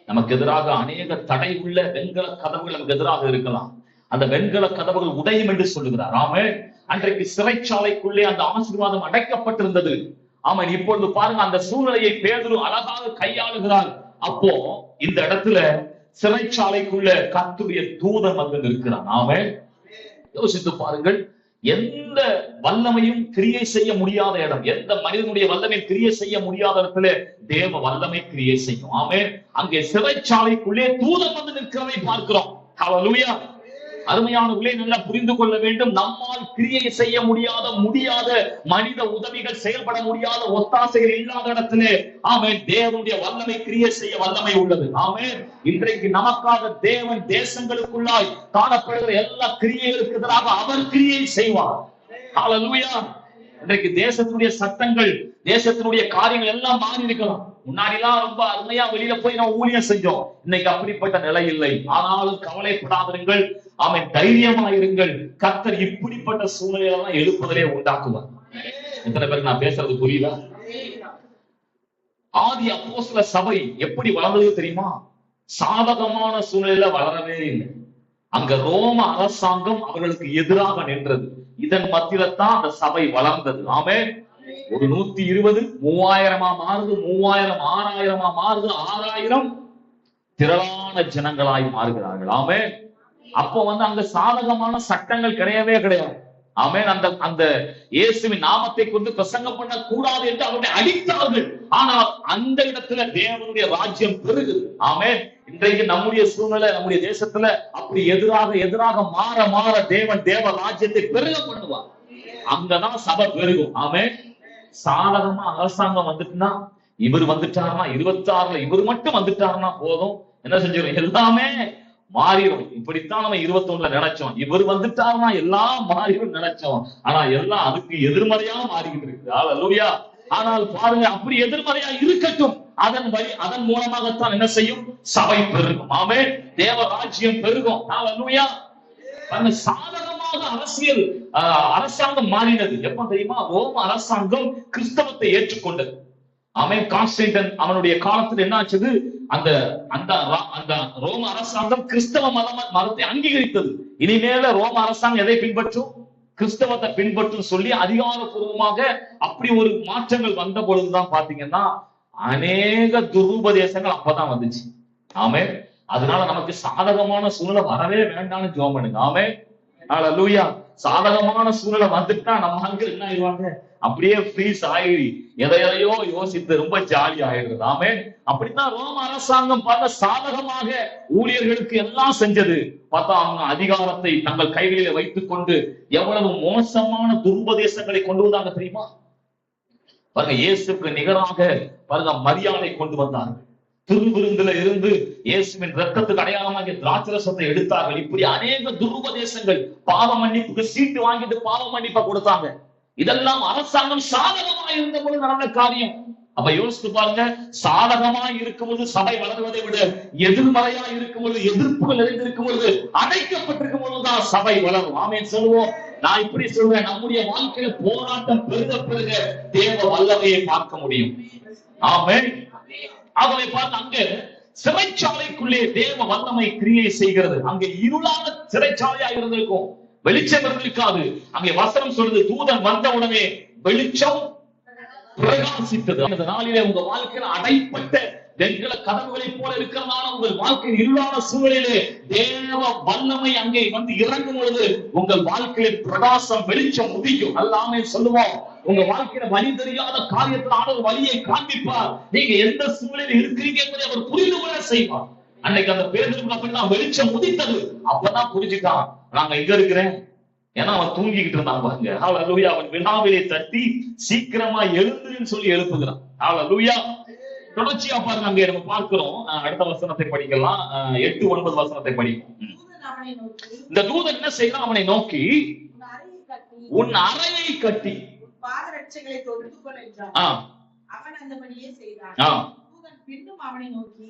நமக்கு எதிராக அநேக தடை உள்ள வெண்கல கதவுகள் நமக்கு எதிராக இருக்கலாம். அந்த வெண்கல கதவுகள் உடையும் என்று சொல்லுகிறார். ஆமென். அன்றைக்கு சிறைச்சாலைக்குள்ளே அந்த ஆசீர்வாதம் அடைக்கப்பட்டிருந்தது. ஆமென். இப்பொழுது பாருங்க, அந்த சூழ்நிலையை பேதுரு அழகாக கையாளுகிறார். அப்போ இந்த இடத்துல சிறைச்சாலைக்குள்ள கர்த்தருடைய தூதன் வந்து நிற்கிறான். ஆமென். யோசித்து பாருங்கள், எந்த வல்லமையும் கிரியை செய்ய முடியாத இடம், எந்த மனிதனுடைய வல்லமை கிரியை செய்ய முடியாத இடத்துல தேவ வல்லமை கிரியை செய்யும். ஆமென். அங்கே சிறைச்சாலைக்குள்ளே தூதன் வந்து நிற்கிறதை பார்க்கிறோம். ஹல்லேலூயா. அருமையானவர்களே, நல்லா புரிந்து கொள்ள வேண்டும், நம்மால் கிரியை செய்ய முடியாத மனித உதவிகள் செயல்பட முடியாத ஒத்தாசைகள் இல்லாத இடத்திலே ஆமென் தேவனுடைய வல்லமை கிரியை செய்ய வல்லமை உள்ளது. ஆமென். இன்றைக்கு நமக்காக தேவன் தேசங்களுக்குள்ளாய் காணப்படுகிற எல்லா கிரியைகளுக்கு எதிராக அவர் கிரியை செய்வார். ஹல்லேலூயா. இன்றைக்கு தேசத்துடைய சட்டங்கள், தேசத்தினுடைய காரியங்கள் எல்லாம் மாறி இருக்கலாம். முன்னாடி எல்லாம் ரொம்ப அருமையா வெளியில போய் நம்ம ஊழியம் செஞ்சோம். இன்னைக்கு அப்படிப்பட்ட நிலை இல்லை. ஆனாலும் கவலைப்படாதிருங்கள், ஆமென், தைரியமா இருங்கள். கர்த்தர் இப்படிப்பட்ட சூழ்நிலையெல்லாம் எழுப்புதலே உண்டாக்குவார். எத்தனை பேருக்கு நான் பேசுறது புரியுதா? ஆதி அப்போஸ்தல சபை எப்படி வளர்ந்தது தெரியுமா? சாதகமான சூழ்நிலையில வளரவே இல்லை. அங்க ரோம அரசாங்கம் அவர்களுக்கு எதிராக நின்றது. இதன் மத்தியில தான் அந்த சபை வளர்ந்தது. ஆமென். ஒரு 120 3000 மாறுது, 3000 6000 மாறுது, 6000 திரளான ஜனங்களாய் மாறுகிறார்கள். ஆமென். அப்போ வந்து அங்க சாதகமான சட்டங்கள் கிடையவே கிடையாது. ஆமென். அந்த இயேசுவின் நாமத்தை கொண்டு பிரசங்கம் பண்ண கூடாது என்று அவர்களை அடித்தார்கள். ஆனால் அந்த இடத்துல தேவனுடைய ராஜ்யம் பெருகுது. ஆமென். இன்றைக்கு நம்முடைய சூழ்நிலை, நம்முடைய தேசத்துல அப்படி எதிராக மாற தேவ ராஜ்யத்தை பெருக பண்ணுவார். அங்கதான் சபை பெருகும். ஆமென். சாதகமா அரசாங்கம் வந்துட்டுனா, இவர் வந்துட்டாருன்னா 26ல இவர் மட்டும் வந்துட்டாருன்னா போதும், என்ன செஞ்சிடும், எல்லாமே மாறிடும். இப்படித்தான் நம்ம 21ல நினைச்சோம், இவர் வந்துட்டாருன்னா எல்லாம் மாறிடும் நினைச்சோம். ஆனா எல்லாம் அதுக்கு எதிர்மறையா மாறிக்கிட்டு இருக்கு. ஹல்லேலூயா. ஆனால் பாருங்க, அப்படி எதிர்மறையா இருக்கட்டும், அதன் மூலமாகத்தான் என்ன செய்யும்? சபை பெருகும். ஆமென். தேவ ராஜ்யம் பெருகும். ஹல்லேலூயா. சாதகமாக அரசியல் அரசாங்கம் மாறினது எப்ப தெரியுமா? ரோம அரசாங்கம் கிறிஸ்தவத்தை ஏற்றுக்கொண்டது. ஆமென். கான்ஸ்டன்டைன் அவனுடைய காலத்தில் என்ன ஆச்சது? அந்த அந்த ரோம அரசாங்கம் கிறிஸ்தவ மதத்தை அங்கீகரித்தது. இனிமேல ரோம அரசாங்கம் எதை பின்பற்றும்? கிறிஸ்தவத்தை பின்பற்றும் சொல்லி அதிகாரப்பூர்வமாக அப்படி ஒரு மாற்றங்கள் வந்த பொழுதுதான் பாத்தீங்கன்னா அநேக துருபதேசங்கள் அப்பதான் வந்துச்சு. ஆமென். அதனால நமக்கு சாதகமான சூழ்நிலை வரவே வேண்டாம்னு ஜெபம் பண்ணுங்க. ஆமென். ஹல்லேலூயா. சாதகமான சூழ்நிலை வந்துட்டா நம்ம ஆட்கள் என்ன ஆயிடுவாங்க? அப்படியே ஃப்ரீஸ் ஆகி எதையோ யோசித்து ரொம்ப ஜாலி ஆயிடுறது. ஆமென். அப்படித்தான் ரோம அரசாங்கம் பார்த்த சாதகமாக ஊழியர்களுக்கு எல்லாம் செஞ்சது. பார்த்தா அவங்க அதிகாரத்தை தங்கள் கைகளில் வைத்துக் கொண்டு எவ்வளவு மோசமான துருபதேசங்களை கொண்டு வந்தாங்க தெரியுமா? பாருங்க, இயேசுக்கு நிகராக பாருங்க மரியாதை கொண்டு வந்தார்கள். திருவிருந்துல இருந்து இயேசுவின் ரத்தத்துக்கு அடையாளமாக திராட்சரசத்தை எடுத்தார்கள். இப்படி அநேக துருபதேசங்கள். பாவ மன்னிப்புக்கு சீட்டு வாங்கிட்டு பாவ மன்னிப்பை கொடுத்தாங்க. இதெல்லாம் அரசாங்கம் சாதகமா இருந்த போது நடந்த காரியம். அப்ப யோசித்து பாருங்க, சாதகமா இருக்கும்போது சபை வளர்வதை விட எதிர்மறையா இருக்கும்போது, எதிர்ப்புகள் நிறைந்திருக்கும் பொழுது, அடைக்கப்பட்டிருக்கும் பொழுதுதான் சபை வளரும். ஆமென் சொல்லுவோம். நான் இப்படி சொல்றேன், நம்முடைய வாழ்க்கையில போராட்டம் பெருக பெருக தேவ வல்லமையை பார்க்க முடியும். ஆமென். ஆகவே பார்த்து அங்க சிறைச்சாலைக்குள்ளே தேவ வல்லமை கிரியை செய்கிறது. அங்கே இருளான சிறைச்சாலையா இருந்திருக்கும், வெளிச்சம் இருந்திருக்காது. அங்கே வசனம் சொல்றது, தூதன் வந்த உடனே வெளிச்சம் பிரகாசித்தது. அந்த நாளிலே உங்க வாழ்க்கையில் அடைப்பட்ட வெண்கல கதவுகளை போல இருக்கிறதான உங்கள் வாழ்க்கையில் இருளான சூழலிலே தேவ வல்லமை அங்கே வந்து இறங்கும் பொழுது உங்கள் வாழ்க்கையில் பிரகாசம் வெளிச்சம் உதிக்கும். அல்லாமே சொல்லுவோம். உங்க வாழ்க்கையில வழி தெரியாத காரியத்தில் ஆண்டவர் வழியை காண்பிப்பார். நீங்க எந்த சூழலில் இருக்கிறீங்க என்பதை அவர் புரிந்து கொள்ள செய்வார். அன்னைக்கு அந்த பேருக்கு அப்படின்னா வெளிச்சம் உதித்தது. அப்பதான் புரிஞ்சுட்டான், நாங்க எங்க இருக்கிறேன். ஏன்னா அவன் தூங்கிக்கிட்டு இருந்தான் பாருங்க. ஹல்லேலூயா. அவன் வினாவிலே தட்டி சீக்கிரமா எழுந்துன்னு சொல்லி எழுப்புகிறான். ஹல்லேலூயா. தொடர்ச்சியா பாருங்க, அங்கே நம்ம பார்க்கிறோம். அடுத்த வசனத்தை படிக்கலாம். 8-9 வசனத்தை படிப்போம். இந்த தூதன் என்ன செய்யலாம்? அவனை நோக்கி உன் அறையை கட்டி பாதரட்சைகளை தொடுத்துக்கொள் என்றான். அவன் அந்தபடியே செய்தான். தூதன் பின்னும் அவனை நோக்கி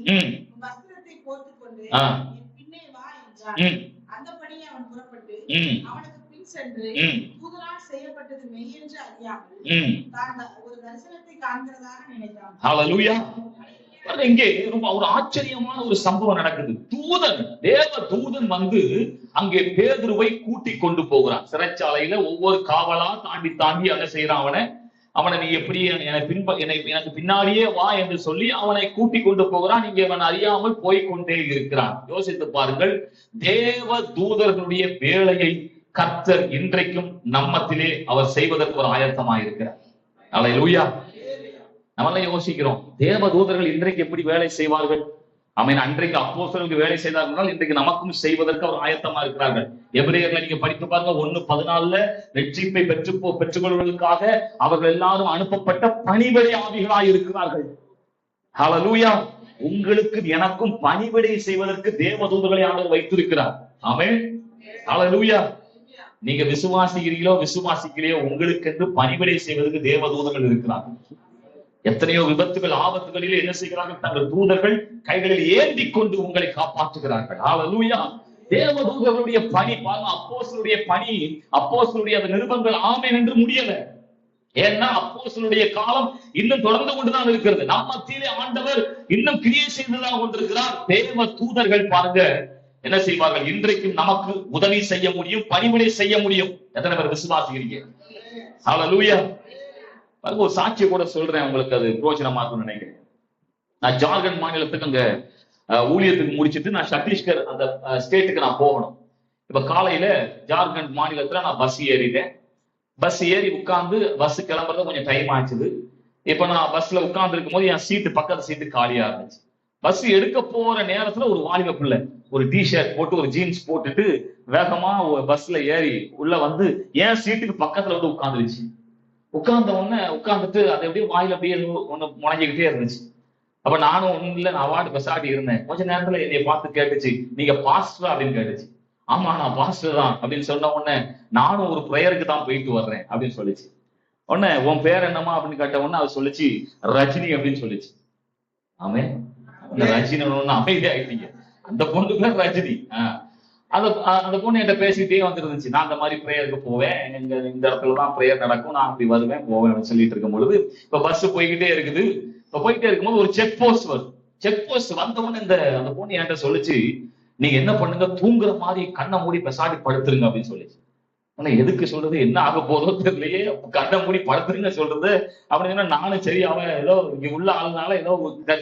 வஸ்திரத்தை போர்த்துக்கொண்டு என் பின்னே வா என்றான். அந்தபடியே அவன் புறப்பட்டு அவனுக்கு பின் சென்று தூதனால் செய்யப்பட்டது மெய் என்று அறியாமல் தான் ஒரு தரிசனத்தை காண்கிறதாக நினைத்தான். ஹல்லேலூயா. இங்கே ரொம்ப ஒரு ஆச்சரியமான ஒரு சம்பவம் நடக்குது. தூதன், தேவ தூதன் வந்து அங்கே பேதுருவை கூட்டி கொண்டு போகிறான். சிறைச்சாலையில ஒவ்வொரு காவலா தாண்டி தாண்டி என்ன செய்யறான்? அவனை நீ எப்படி எனக்கு பின்னாடியே வா என்று சொல்லி அவனை கூட்டி கொண்டு போகிறான். இங்கே அவன் அறியாமல் போய்கொண்டே இருக்கிறான். யோசித்து பாருங்கள், தேவ தூதர்களுடைய வேலையை கர்த்தர் இன்றைக்கும் நம்மத்திலே அவர் செய்வதற்கு ஒரு ஆயத்தமாயிருக்கிறார். ஹல்லேலூயா. நம்ம யோசிக்கிறோம், தேவ தூதர்கள் இன்றைக்கு எப்படி வேலை செய்வார்கள்? ஆமென். அன்றைக்கு அப்போஸ்தலர்களுக்கு வேலை செய்தார்கள், இன்றைக்கு நமக்கும் செய்வதற்கு அவர் ஆயத்தமா இருக்கிறார்கள். எபிரேயர்ல நீங்க படித்து பாருங்க, 1:14 ரட்சிப்பை பெற்றுக்கொள்வதற்காக அவர்கள் எல்லாரும் அனுப்பப்பட்ட பணிவிடை ஆவிகளாய் இருக்கிறார்கள். ஹல்லேலூயா. உங்களுக்கு எனக்கும் பணிவிடை செய்வதற்கு தேவ தூதர்களை ஆண்டவர் வைத்திருக்கிறார். ஆமென். ஹல்லேலூயா. நீங்க விசுவாசிக்கிறீங்களோ விசுவாசிக்கலையோ, உங்களுக்கு என்று பணிவிடை செய்வதற்கு தேவ தூதர்கள் இருக்கிறார்கள். எத்தனையோ விபத்துகள் ஆபத்துகளிலே என்ன செய்கிறார்கள்? தங்கள் தூதர்கள் கைகளில் ஏந்தி கொண்டு உங்களை காப்பாற்றுகிறார்கள். ஹல்லேலூயா. தேவ தூதர்களுடைய பணி பாருங்க, அப்போஸ்தலருடைய பணி, அப்போஸ்தலருடைய அந்த நிருபங்கள் ஆமென் என்று முடியல. ஏன்னா அப்போஸ்தலருடைய காலம் இன்னும் தொடர்ந்து கொண்டுதான் இருக்கிறது. நம்ம மத்தியிலே ஆண்டவர் இன்னும் கிரியை செய்துதான் கொண்டிருக்கிறார். தேவ தூதர்கள் பாருங்க என்ன செய்வார்கள்? இன்றைக்கும் நமக்கு உதவி செய்ய முடியும், பணிவிடை செய்ய முடியும். எத்தனை பேர் விசுவாசிக்கிறீங்க? ஹல்லேலூயா. ஒரு சாட்சியை கூட சொல்றேன், உங்களுக்கு அது பிரயோஜனமா இருக்கும்னு நினைக்கிறேன். நான் ஜார்க்கண்ட் மாநிலத்துக்கு அங்க ஊழியத்துக்கு முடிச்சுட்டு நான் சத்தீஸ்கர் அந்த ஸ்டேட்டுக்கு நான் போகணும். இப்ப காலையில ஜார்க்கண்ட் மாநிலத்துல நான் பஸ் ஏறிட்டேன். பஸ் ஏறி உட்கார்ந்து பஸ் கிளம்புறது கொஞ்சம் டைம் ஆச்சுது. இப்ப நான் பஸ்ல உட்கார்ந்து இருக்கும் போது என் சீட்டு பக்கத்து சீட்டு காலியா இருந்துச்சு. பஸ் எடுக்க போற நேரத்துல ஒரு வாலிப பிள்ளை ஒரு டிஷர்ட் போட்டு ஒரு ஜீன்ஸ் போட்டுட்டு வேகமா பஸ்ல ஏறி உள்ள வந்து என் சீட்டுக்கு பக்கத்துல வந்து உட்கார்ந்துருச்சு. உட்கார்ந்த உடனே உட்கார்ந்துட்டு அதை எப்படியும் வாயில அப்படியே ஒண்ணு முனைஞ்சுக்கிட்டே இருந்துச்சு. அப்ப நானும் ஒண்ணும் இல்ல, நான் வாட்டு பெசாட்டி இருந்தேன். கொஞ்ச நேரத்துல என்னைய பார்த்து கேட்டுச்சு, நீங்க பாஸ்டரா அப்படின்னு கேட்டுச்சு. ஆமா நான் பாஸ்டர் தான் அப்படின்னு சொன்ன உடனே நானும் ஒரு பிரேயருக்கு தான் போயிட்டு வர்றேன் அப்படின்னு சொல்லிச்சு. உடனே உன் பேர் என்னமா அப்படின்னு கேட்ட உடனே அது சொல்லிச்சு ரஜினி அப்படின்னு சொல்லிச்சு. ஆமே. அந்த ரஜினி அமைதி ஆயிட்டீங்க. அந்த பொண்ணு பேர் ரஜினி. அந்த பொண்ணு என்கிட்ட பேசிக்கிட்டே வந்துருந்துச்சு. நான் அந்த மாதிரி பிரேயருக்கு போவேன், இந்த இடத்துலதான் பிரேயர் நடக்கும், நான் அப்படி வருவேன் போவேன் சொல்லிட்டு இருக்கும் பொழுது, இப்ப பஸ் போய்கிட்டே இருக்குது. இப்ப போயிட்டே இருக்கும்போது ஒரு செக் போஸ்ட் வருது. செக் போஸ்ட் வந்தவொன்னு அந்த பொண்ணு என்கிட்ட சொல்லிச்சு, நீங்க என்ன பண்ணுங்க, தூங்குற மாதிரி கண்ணை மூடி பெசாடி படுத்துருங்க அப்படின்னு சொல்லிச்சு. ஆனா எதுக்கு சொல்றது, என்ன ஆக போதோ தெரியலையே, கண்ணை மூடி படுத்துருங்க சொல்றது அப்படின்னு. நானும் சரி, அவன் ஏதோ இங்க உள்ள ஆளுனால ஏதோ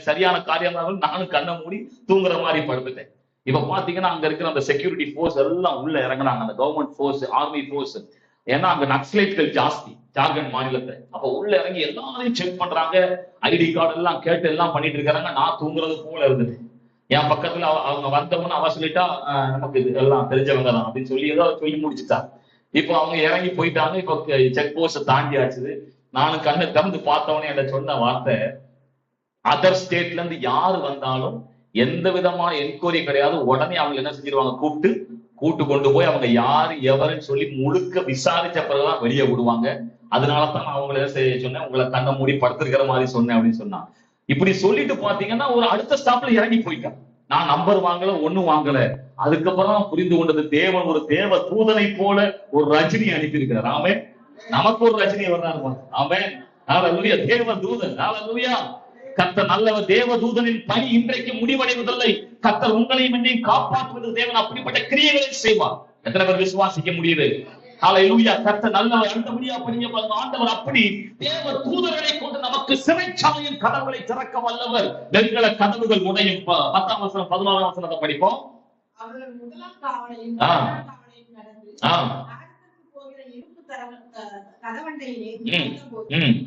சரியான காரியம் நானும் கண்ணை மூடி தூங்குற மாதிரி படுத்துட்டேன். இப்ப பாத்தீங்கன்னா அங்க இருக்கிற அந்த செக்யூரிட்டி போர்ஸ் எல்லாம் உள்ள இறங்கினாங்க, அந்த கவர்மெண்ட் போர்ஸ், ஆர்மி போர்ஸ். ஏன்னா அங்க நக்சலைட்கள் ஜாஸ்தி ஜார்க்கண்ட் மாநிலத்தை. அப்ப உள்ள இறங்கி எல்லாரையும் செக் பண்றாங்க, ஐடி கார்டு எல்லாம் கேட்டு எல்லாம் பண்ணிட்டு இருக்காங்க. நான் தூங்குறது போல இருந்தது. என் பக்கத்துல அவங்க வந்தவொன்னு அவ சொல்லிட்டா, நமக்கு எல்லாம் தெரிஞ்சவங்க தான் அப்படின்னு சொல்லி ஏதோ சொல்லி முடிச்சுட்டா. இப்போ அவங்க இறங்கி போயிட்டாங்க. இப்போ செக் போஸ்ட் தாண்டி ஆச்சுது. நானும் கண்ணை திறந்து பார்த்தவனே என்ன சொன்ன வார்த்தை, அதர் ஸ்டேட்ல இருந்து யாரு வந்தாலும் எந்த விதமான என்கொயரி கிடையாது, உடனே அவங்க என்ன செஞ்சிருவாங்க, கூட்டு கொண்டு போய் அவங்க யாரு எவருன்னு சொல்லி முழுக்க விசாரிச்ச பிறகுதான் வெளியே விடுவாங்க. அதனாலதான் நான் அவங்களை செய்ய சொன்னேன், உங்களை கண்ணை மூடி படுத்திருக்கிற மாதிரி சொன்னேன் அப்படின்னு சொன்னான். இப்படி சொல்லிட்டு பாத்தீங்கன்னா ஒரு அடுத்த ஸ்டாப்ல இறங்கி போயிட்டான். நான் நம்பர் வாங்கல, ஒண்ணும் வாங்கல. அதுக்கப்புறம் புரிந்து கொண்டது, தேவன் ஒரு தேவ தூதனை போல ஒரு ரஜினி அனுப்பி இருக்கிறார். ஆமே, நமக்கு ஒரு ரஜினி வர்றாரு. ஆமே, ஹல்லேலூயா. தேவ தூதன், ஹல்லேலூயா. கர்த்தர் நல்லவர். தேவ தூதனின் பணி இன்றைக்கு முடிவடைவதில்லை. கர்த்தர் உங்களையும் என்னையும் காப்பாற்றுவது தேவன் அப்படிப்பட்ட கிரியைகளை செய்வார். எத்தனை பேர் விசுவாசிக்க முடியுது? ஹல்லேலூயா. கர்த்தர் நல்லவர். அடுத்தபடியா படிங்க, ஆண்டவர் அப்படி தேவ தூதர்களை கொண்டு நமக்கு சிறைச்சாலையின் கதவுகளை திறக்க வல்லவர். வெண்கல கதவுகள் உடையும். 10ஆம் வசனம் 16ஆம் வசனத்தை படிப்போம். அவர்கள் முதலாம் காவலையும் நடந்து போகிற இருப்பு கதவண்டையிலே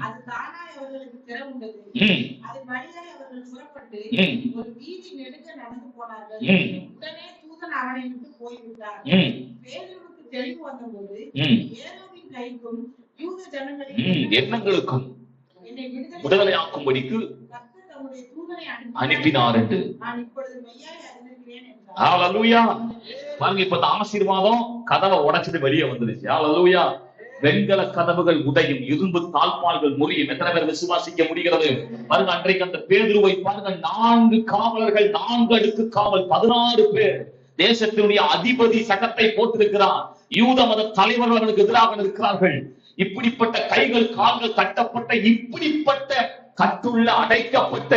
அது தானாய் அவர்களுக்கு திறவுண்டது. அதன் வழியாய் அவர்கள் புறப்பட்டு ஒரு வீதி நெடுங்க நடந்து போனார்கள். உடனே தூதன் அவனை விட்டு போய்விட்டார். பேதுருவுக்கு தெளிவு வந்தபோது ஏரோவின் கைக்கும் யூத ஜனங்களின் எண்ணங்களுக்கும் என்னை விடுதலையாக்கும்படிக்கு கர்த்தர் தம்முடைய தூதனை அனுப்பினார் என்று நான் இப்பொழுது மெய்யாய் அறிந்திருக்கிறேன் என்றார். ஹல்லேலூயா. பாருங்க, இப்ப இந்த ஆசீர்வாதம் கதவை உடைச்சிட்டு வெளியே வந்துருச்சு. ஹல்லேலூயா. வெண்கல கதவுகள் உடையும், இரும்பு தாழ்பால்கள் முறியும். எத்தனை பேர் விசுவாசிக்க முடிகிறது? பாருங்க, அன்றைக்கு அந்த பேதுருவை பாருங்க, 4 காவலர்கள், 4 அடுக்கு காவல், 16 பேர். தேசத்தினுடைய அதிபதி சட்டத்தை போட்டிருக்கிறார். யூத மத தலைவர்கள் அவனுக்கு எதிராக இருக்கிறார்கள். இப்படிப்பட்ட கைகள் கால்கள் கட்டப்பட்ட, இப்படிப்பட்ட கட்டுள்ள அடைக்கப்பட்ட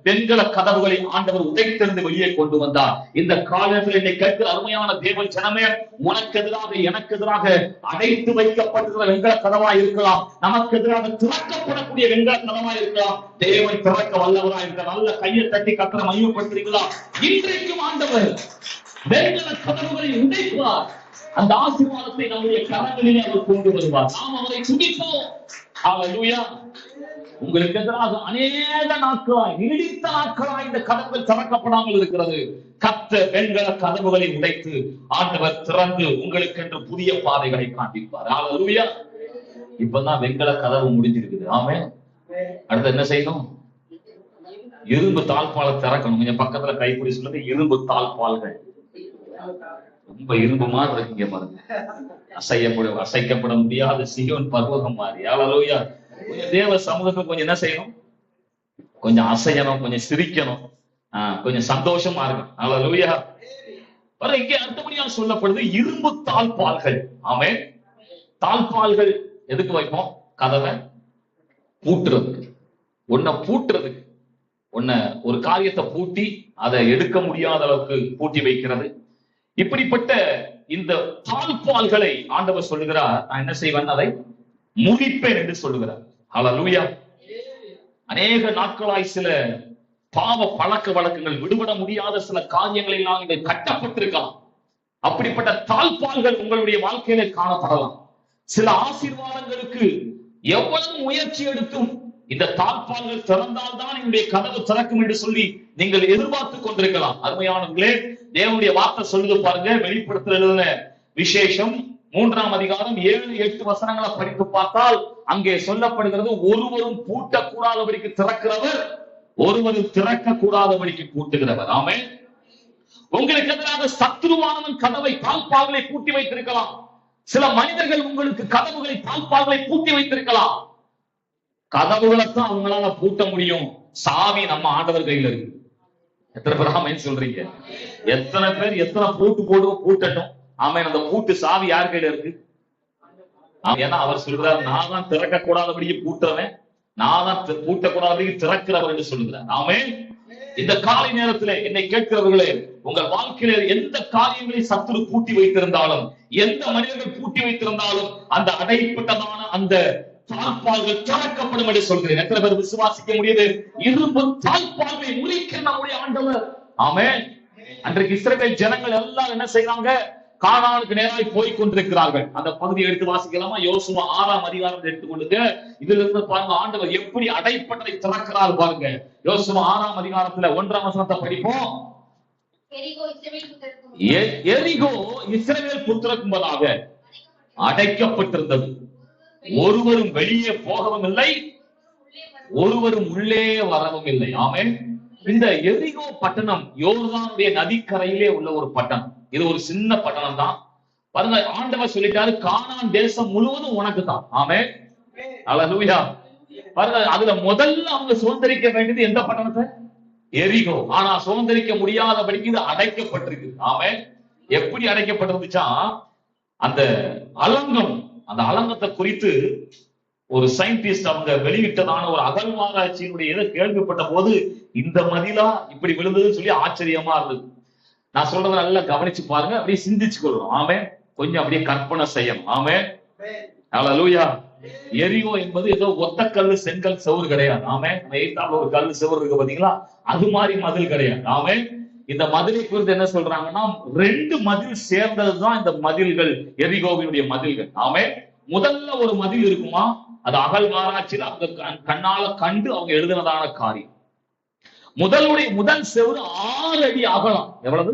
வெண்கல கதவுகளை ஆண்டவர் உடைத்திருந்து வெளியே கொண்டு வந்தார். இந்த காலத்தில் என்னை கேட்கிற அருமையான தேவ ஜனமே, உனக்கு எதிராக எனக்கு எதிராக அடைத்து வைக்கப்பட்டிருக்கிற வெண்கல கதவாய் இருக்கலாம், நமக்கு எதிராக திறக்கப்படக்கூடிய வெண்கல கதவாய் இருக்கலாம். தேவன் திறக்க வல்லவராய் இருக்க. நல்ல கையை தட்டி கர்த்தரை மகிமைப்படுத்துறீங்களா? இன்றைக்கும் ஆண்டவர் வெண்கல கதவுகளை உடைப்பார். அந்த ஆசீர்வாதத்தை நம்முடைய கரங்களிலே அவர் கொண்டு வருவார். நாம் அவரை துதிப்போம். ஹல்லேலூயா. உங்களுக்கு எதிராக அநேக நாட்களாய், நீடித்த நாட்களாய் இந்த கதவுகள் திறக்கப்படாமல் இருக்கிறது. கர்த்தர் வெண்கல கதவுகளை உடைத்து ஆண்டவர் திறந்து உங்களுக்கு என்று புதிய பாதைகளை காண்பிப்பார். ஹல்லேலூயா. இப்பதான் வெண்கல கதவு முடிஞ்சிருக்குது. ஆமென். அடுத்து என்ன செய்யணும்? இரும்பு தாழ்பாலை திறக்கணும். கொஞ்சம் பக்கத்துல கைப்பிடி சொல்லுங்க, இரும்பு தாழ்பால்கள். ரொம்ப இரும்பு மாதிரி இருக்குங்க பாருங்க. அசைக்கப்பட முடியாத சீயோன் பர்வதம் மாதிரி. ஹல்லேலூயா. கொஞ்சம் தேவ சமூகத்துக்கு கொஞ்சம் என்ன செய்யணும்? கொஞ்சம் அசையணும், கொஞ்சம் சிரிக்கணும், கொஞ்சம் சந்தோஷமா இருக்கும். ஹல்லேலூயா. இங்கே அடுத்தபடியா சொல்லப்படுது இரும்பு தாழ்பால்கள். ஆமென். தாழ்பால்கள் எதுக்கு வைப்போம்? கதவை பூட்டுறதுக்கு, பூட்டுறதுக்கு, ஒரு காரியத்தை பூட்டி அதை எடுக்க முடியாத அளவுக்கு பூட்டி வைக்கிறது. இப்படிப்பட்ட இந்த தாழ்பால்களை ஆண்டவர் சொல்லுகிறார், நான் என்ன செய்வேன்? அதை முறிப்பேன் என்று சொல்லுகிறார். ஹல்லேலூயா. அநேக நாட்களாய் சில பாவ பழக்க வழக்கங்கள், விடுபட முடியாத சில காரியங்கள் எல்லாம் இங்கே கட்டப்பட்டிருக்கலாம். அப்படிப்பட்ட தாழ்பால்கள் உங்களுடைய வாழ்க்கையில காணப்படலாம். சில ஆசீர்வாதங்களுக்கு எவ்வளவு முயற்சி எடுத்தும் இந்த தாழ்பால்கள் திறந்தால்தான் என்னுடைய கதவு திறக்கும் என்று சொல்லி நீங்கள் எதிர்பார்த்து கொண்டிருக்கலாம். அருமையானவர்களே, தேவனுடைய வார்த்தை சொல்லுது பாருங்க. வெளிப்படுத்தல் எழுதின விசேஷம் 3ஆம் அதிகாரம் 7-8 வசனங்களை படித்து பார்த்தால் அங்கே சொல்லப்படுகிறது, ஒருவரும் பூட்டக்கூடாதபடிக்கு திறக்கிறவர், ஒருவரும் திறக்க கூடாதபடிக்கு பூட்டுகிறவர். ஆமென். உங்களுக்கு எதிராக சத்துருவானவன் கதவை, தாழ்பால்களை பூட்டி வைத்திருக்கலாம். சில மனிதர்கள் உங்களுக்கு கதவுகளை, தாழ்பால்களை பூட்டி வைத்திருக்கலாம். கதவுகளைத்தான் அவங்களால பூட்ட முடியும். சாவி நம்ம ஆண்டவர் கையில இருக்கு. எத்தனை பேர் ஆமென் சொல்றீங்க? எத்தனை பேர் எத்தனை பூட்டு போடுவோம், பூட்டட்டும். ஆமென். அந்த பூட்டு சாவி யார் கையில இருக்கு? ஏன்னா அவர் சொல்றாரு, நான் தான் திறக்க கூடாதபடிக்கு பூட்டுறவன், நான் தான் பூட்டக்கூடாதபடிக்கு திறக்கிறவர் என்று சொல்லுகிறார். ஆமென். இந்த காலை நேரத்திலே என்னை கேட்கிறவர்களே, உங்கள் வாழ்க்கையில எந்த காரியங்களை சத்துரு பூட்டி வைத்திருந்தாலும், எந்த மனிதர்கள் பூட்டி வைத்திருந்தாலும், அந்த அடைப்பட்டதான அந்த தாழ்பால்கள் திறக்கப்படும் என்று சொல்கிறேன். எத்தனை பேர் விசுவாசிக்க முடியுது? இரும்பு தாழ்பால்களை முறிக்க நம்முடைய ஆண்டவர். ஆமென். அன்றைக்கு இஸ்ரவேல் ஜனங்கள் எல்லாம் என்ன செய்றாங்க? கானானுக்கு நேராக போய் கொண்டிருக்கிறார்கள். அந்த பகுதியை எடுத்து வாசிக்கலாமா? யோசுவா 6ஆம் அதிகாரம் எடுத்துக்கொள்ளுங்க. இதுல இருந்து பாருங்க ஆண்டவர் எப்படி அடைப்பட்டதை திறக்கிறார் பாருங்க. யோசுவா 6ஆம் அதிகாரத்துல 1ஆம் வசனத்தை படிப்போம். எரிகோ இஸ்ரவேல் புத்திரக்கும்பதாக அடைக்கப்பட்டிருந்தது, ஒருவரும் வெளியே போகவும் இல்லை, ஒருவரும் உள்ளே வரவும் இல்லை. ஆமென். இந்த எரிகோ பட்டணம் யோர்தானுடைய நதிக்கரையிலே உள்ள ஒரு பட்டணம். இது ஒரு சின்ன பட்டணம் தான். பாருங்க, ஆண்டவர் சொல்லிட்டாரு, கானான் தேசம் முழுவதும் உனக்கு தான். ஆமென். அல்லேலூயா. பாருங்க, அதுல முதல்ல அவங்க சுதந்திரிக்க வேண்டியது எந்த பட்டணத்தை? எரிகோ. ஆனா சுதந்திரிக்க முடியாதபடிக்கு இது அடைக்கப்பட்டிருக்கு. ஆமென். எப்படி அடைக்கப்பட்டிருந்துச்சா, அந்த அலங்கம், அந்த அலங்கத்தை குறித்து ஒரு சயின்டிஸ்ட் அவங்க வெளியிட்டதான ஒரு அகழ்வாராய்ச்சியினுடைய இதை கேள்விப்பட்ட போது, இந்த மதிலா இப்படி விழுந்ததுன்னு சொல்லி ஆச்சரியமா இருந்தது. நான் சொல்றதை நல்லா கவனிச்சு பாருங்க, அப்படியே சிந்திச்சு கொள்றோம். ஆமென். கொஞ்சம் அப்படியே கற்பனை செய்யணும். ஆமென். அல்லேலூயா. எரிகோ என்பது ஏதோ ஒத்த கல்லு செங்கல் செவுறு கிடையாது. ஆமென். நம்ம எய்தால ஒரு கல்லு செவுறு இருக்கு பாத்தீங்களா, அது மாதிரி மதில் கிடையாது. ஆமென். இந்த மதிலை குறித்து என்ன சொல்றாங்கன்னா, 2 மதில் சேர்ந்ததுதான் இந்த மதில்கள், எரிகோவினுடைய மதில்கள். ஆமென். முதல்ல ஒரு மதில் இருக்குமா, அது அகழ்வாராய்ச்சியில் அவங்க கண்ணால கண்டு அவங்க எழுதினதான காரியம். முதல் செவுறு 6 அடி அகலம். எவ்வளவு?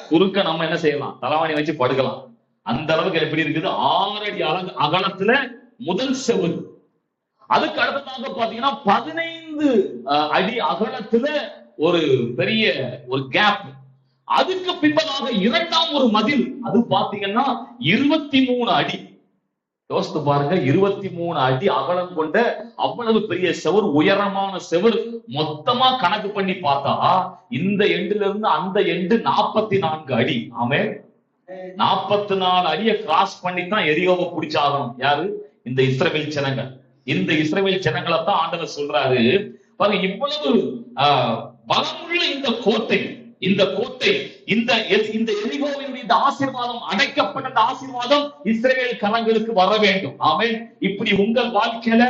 குறுக்க நம்ம என்ன செய்யலாம்? தலவாணி வச்சு படுக்கலாம். அந்த அளவுக்கு எப்படி இருக்குது? 6 அடி அகலத்துல முதல் செவுறு. அதுக்கு அடுத்ததாக பாத்தீங்கன்னா 15 அடி அகலத்துல ஒரு பெரிய ஒரு கேப். அதுக்கு பின்பதாக 2ஆம் ஒரு மதில், அது பாத்தீங்கன்னா 23 அடி. யோசித்து பாருங்க, 23 அடி அகலம் கொண்ட அவ்வளவு பெரிய செவர், உயரமான செவர். மொத்தமா கணக்கு பண்ணி பார்த்தா இந்த எண்டுல இருந்து அந்த எண்டு 44 அடி. ஆமே, 44 அடியை கிராஸ் பண்ணி தான் எரியோவை பிடிச்சாகணும். யாரு? இந்த இஸ்ரவேல் ஜனங்கள். இந்த இஸ்ரவேல் ஜனங்களை தான் ஆண்டவர் சொல்றாரு, பாருங்க, இவ்வளவு பலமுள்ள இந்த கோட்டை, இந்த எரிகோவினுடைய இந்த ஆசீர்வாதம், அடைக்கப்பட்ட ஆசீர்வாதம் இஸ்ரவேல் கரங்களுக்கு வர வேண்டும். ஆமென். இப்படி உங்கள் வாழ்க்கையில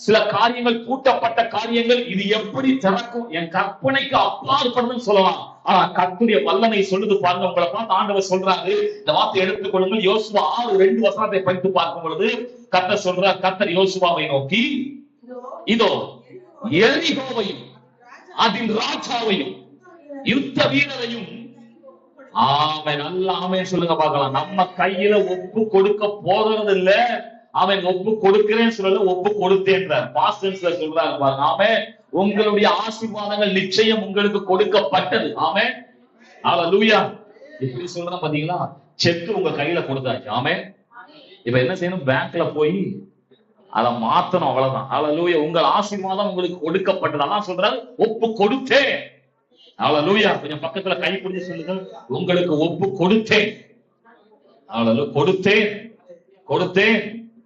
சில காரியங்கள், பூட்டப்பட்ட காரியங்கள், இது எப்படி திறக்கும்? என் கற்பனைக்கு அப்பாற்படுதுன்னு சொல்லலாம். ஆனா கர்த்தருடைய வல்லமை சொல்லுது பாருங்க. உங்களை பார்த்து ஆண்டவர் சொல்றாரு, இந்த வார்த்தை எடுத்துக்கொள்ளுங்கள். யோசுவா 6:2 வசனத்தை படித்து பார்க்கும் பொழுது கர்த்தர் சொல்றார், கர்த்தர் யோசுவாவை நோக்கி, இதோ எரிகோவையும் அதில் ராஜாவையும் யுத்த வீரரையும், ஆமென், நல்ல ஆமென் சொல்லுங்க பார்க்கலாம், நம்ம கையில ஒப்பு கொடுக்க போகிறது இல்ல. அவன் ஒப்பு கொடுக்கிறேன்னு சொல்லல, ஒப்பு கொடுத்தேன்றார். பாஸ்ட் டென்ஸ்ல சொல்றாரு பாருங்க. ஆமென். உங்களுடைய ஆசீர்வாதங்கள் நிச்சயம் உங்களுக்கு கொடுக்கப்பட்டது. ஆமென். ஹல்லேலூயா. இப்படி சொல்றேன் பாத்தீங்களா, செக் உங்க கையில கொடுத்தாச்சு. ஆமென். இப்ப என்ன செய்யணும்? பேங்க்ல போய் அதை மாத்தணும், அவ்வளவுதான். ஹல்லேலூயா. உங்கள் ஆசீர்வாதம் உங்களுக்கு கொடுக்கப்பட்டது. அதான் சொல்றாரு, ஒப்பு கொடுத்தேன். ஹல்லேலூயா. கொஞ்சம் பக்கத்துல கை பிடிச்சு சொல்லுங்க, உங்களுக்கு ஒப்பு கொடுத்தேன். ஹல்லேலூயா. கொடுத்தேன்.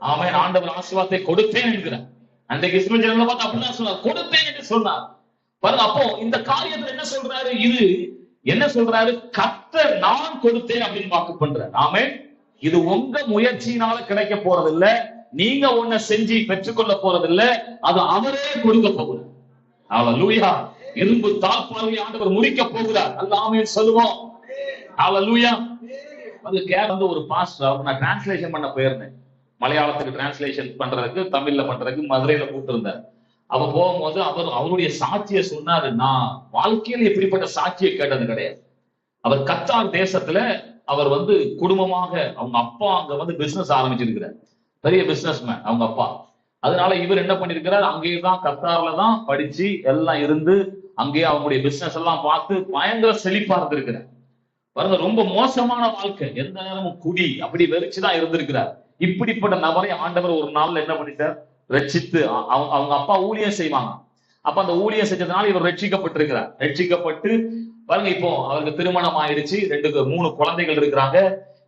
ஆமென். ஆண்டவர் ஆசீர்வாதத்தை கொடுத்தேன் என்கிறார். அன்றைக்கு இஸ்ரவேல் ஜனங்களை பார்த்து அப்படிதான் சொன்னார், கொடுத்தேன் என்று சொன்னார். பாருங்க, அப்போ இந்த காரியத்துல என்ன சொல்றாரு? இது என்ன சொல்றாரு? கர்த்தர் நான் கொடுத்தேன் அப்படின்னு வாக்கு பண்றார். ஆமென். இது உங்க முயற்சியினால கிடைக்க போறது இல்ல, நீங்க ஒன்ன செஞ்சு பெற்றுக்கொள்ள போறது இல்ல, அது அவரே கொடுக்க போகிறார். ஹல்லேலூயா. இரும்பு தாழ்பாலை ஆண்டவர் முறிக்க போகிறார். எல்லாமே சொல்லுவோம். ஹல்லேலூயா. அது கேரள ஒரு பாஸ்டர், நான் டிரான்ஸ்லேஷன் பண்ண போயிருந்தேன். மலையாளத்துக்கு டிரான்ஸ்லேஷன் பண்றதுக்கு, தமிழ்ல பண்றதுக்கு மதுரையில கூப்பிட்டு இருந்தார். அவ போகும்போது அவருடைய சாட்சியை சொன்னாரு. நான் வாழ்க்கையில இப்படிப்பட்ட சாட்சியை கேட்டது கிடையாது. அவர் கத்தார் தேசத்துல அவர் குடும்பமாக, அவங்க அப்பா அங்க பிசினஸ் ஆரம்பிச்சிருக்கிறார். பெரிய பிசினஸ் மேன் அவங்க அப்பா. அதனால இவர் என்ன பண்ணிருக்கிறார், அங்கேயேதான் கத்தார்ல தான் படிச்சு எல்லாம் இருந்து, அங்கேயே அவங்களுடைய பிசினஸ் எல்லாம் பார்த்து பயங்கர செழிப்பா இருந்திருக்கிறார். பாருங்க, ரொம்ப மோசமான வாழ்க்கை, எந்த நேரமும் குடி, அப்படி வெறிச்சுதான் இருந்திருக்கிறார். இப்படிப்பட்ட நபரை ஆண்டவர் ஒரு நாள்ல என்ன பண்ணிட்டார்? ரட்சித்து, அவங்க அப்பா ஊழியம் செய்வாங்க. அப்ப அந்த ஊழியம் செஞ்சதுனால இவர் ரட்சிக்கப்பட்டிருக்கிறார். ரட்சிக்கப்பட்டு பாருங்க, இப்போ அவருக்கு திருமணம் ஆயிடுச்சு, 3 குழந்தைகள் இருக்கிறாங்க.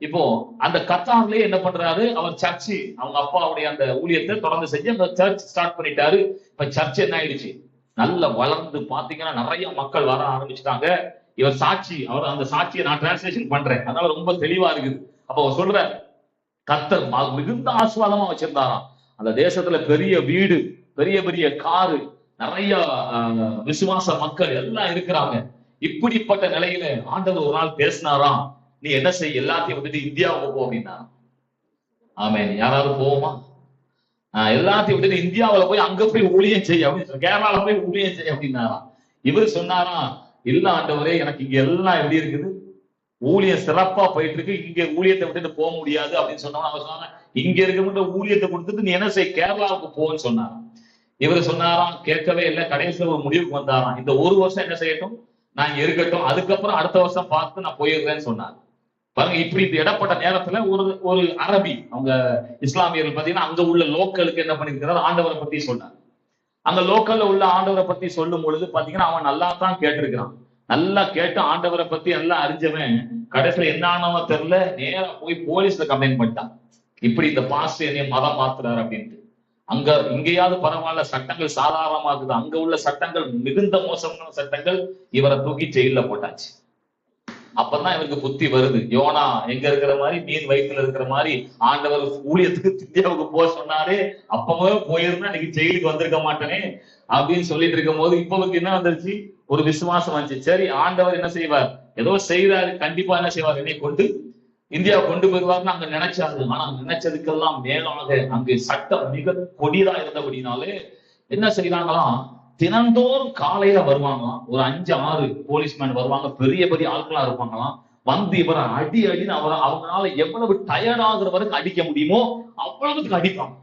இப்போ அந்த கத்தார்லயே என்ன பண்றாரு, அவர் சர்ச்சு, அவங்க அப்பாவுடைய அந்த ஊழியத்தை தொடர்ந்து செஞ்சு அந்த சர்ச் ஸ்டார்ட் பண்ணிட்டாரு. இப்ப சர்ச் என்ன ஆயிடுச்சு, நல்ல வளர்ந்து பாத்தீங்கன்னா நிறைய மக்கள் வர ஆரம்பிச்சுட்டாங்க. இவர் சாட்சி, அவர் அந்த சாட்சியை நான் டிரான்ஸ்லேஷன் பண்றேன், அதனால ரொம்ப தெளிவா இருக்குது. அப்ப அவர் சொல்ற, கர்த்தர் மிகுந்த ஆசீர்வாதமா வச்சிருந்தாராம். அந்த தேசத்துல பெரிய வீடு, பெரிய பெரிய காரு, நிறைய விசுவாச மக்கள் எல்லாம் இருக்கிறாங்க. இப்படிப்பட்ட நிலையில ஆண்டவர் ஒரு நாள் பேசினாராம், நீ என்ன செய்ய, எல்லாத்தையும் விட்டுட்டு இந்தியாவுக்கு போ அப்படின்னா. ஆமென். யாராவது போவோமா? எல்லாத்தையும் விட்டுட்டு இந்தியாவில போய் அங்க போய் ஊழியம் செய்ய அப்படின்னு, கேரளால போய் ஊழியம் செய்ய அப்படின்னாராம். இவரு சொன்னாராம், இல்ல ஆண்டவரே, எனக்கு இங்க எல்லாம் எப்படி இருக்குது, ஊழியம் சிறப்பா போயிட்டு இருக்கு, இங்க ஊழியத்தை விட்டுட்டு போக முடியாது அப்படின்னு சொன்னா, அவர் சொன்னாங்க, இங்க இருக்க ஊழியத்தை கொடுத்துட்டு நீ என்ன செய்ய, கேரளாவுக்கு போன்னு சொன்னாராம். இவரு சொன்னாராம், கேட்கவே இல்லை. கடைசியில் ஒரு முடிவுக்கு வந்தாராம், இந்த 1 வருஷம் என்ன செய்யட்டும், நான் இங்க இருக்கட்டும், அதுக்கப்புறம் அடுத்த வருஷம் பார்த்து நான் போயிடுறேன்னு சொன்னார். பாருங்க, இப்படி இந்த இடப்பட்ட நேரத்துல ஒரு அரபி, அவங்க இஸ்லாமியர்கள் பாத்தீங்கன்னா அங்க உள்ள லோக்கலுக்கு என்ன பண்ணிருக்கிறார், ஆண்டவரை பத்தி சொன்னார். அங்க லோக்கல்ல உள்ள ஆண்டவரை பத்தி சொல்லும் பொழுது பாத்தீங்கன்னா அவன் நல்லா தான் கேட்டிருக்கிறான். நல்லா கேட்டு ஆண்டவரை பத்தி நல்லா அறிஞ்சவன் கடைசியில என்ன ஆனவன் தெரியல, நேரா போய் போலீஸ்ல கம்ப்ளைண்ட் பண்ணிட்டான், இப்படி இந்த பாஸ்டர் என்னைய மதம் மாத்துறாரு அப்படின்ட்டு. அங்க இங்கேயாவது பரவாயில்ல, சட்டங்கள் சாதாரணமா இருக்குது, அங்க உள்ள சட்டங்கள் மிகுந்த மோசமான சட்டங்கள். இவரை தூக்கி ஜெயில போட்டாச்சு. அப்பதான் இவருக்கு புத்தி வருது, யோனா எங்க இருக்கிற மாதிரி, மீன் வயிற்றுல இருக்கிற மாதிரி ஆண்டவர் ஊழியத்துக்கு இந்தியாவுக்கு போக சொன்னாரு, அப்பவே போயிருந்தா இன்னைக்கு ஜெயிலுக்கு வந்திருக்க மாட்டேனே அப்படின்னு சொல்லிட்டு இருக்கும் போது இப்பவுக்கு என்ன வந்துருச்சு, ஒரு விசுவாசம் வந்துச்சு. சரி, ஆண்டவர் என்ன செய்வார், ஏதோ செய்தாரு, கண்டிப்பா என்ன செய்வார், என்னை கொண்டு இந்தியா கொண்டு போயிருவாருன்னு அங்க நினைச்சாரு. ஆனா நினைச்சதுக்கெல்லாம் மேலாக அங்கு சட்டம் மிக கொடிதா இருந்தபடினாலே என்ன செய்யறாங்களாம், தினந்தோறும் காலையில வருவாங்களாம், ஒரு 5-6 போலீஸ்மேன் வருவாங்க, பெரிய பெரிய ஆட்களா இருப்பாங்களாம். வந்து இவரை அடின்னு அவங்களால எவ்வளவு டயர்ட் ஆகுற வரைக்கும் அடிக்க முடியுமோ அவ்வளவுக்கு அடிப்பாங்க.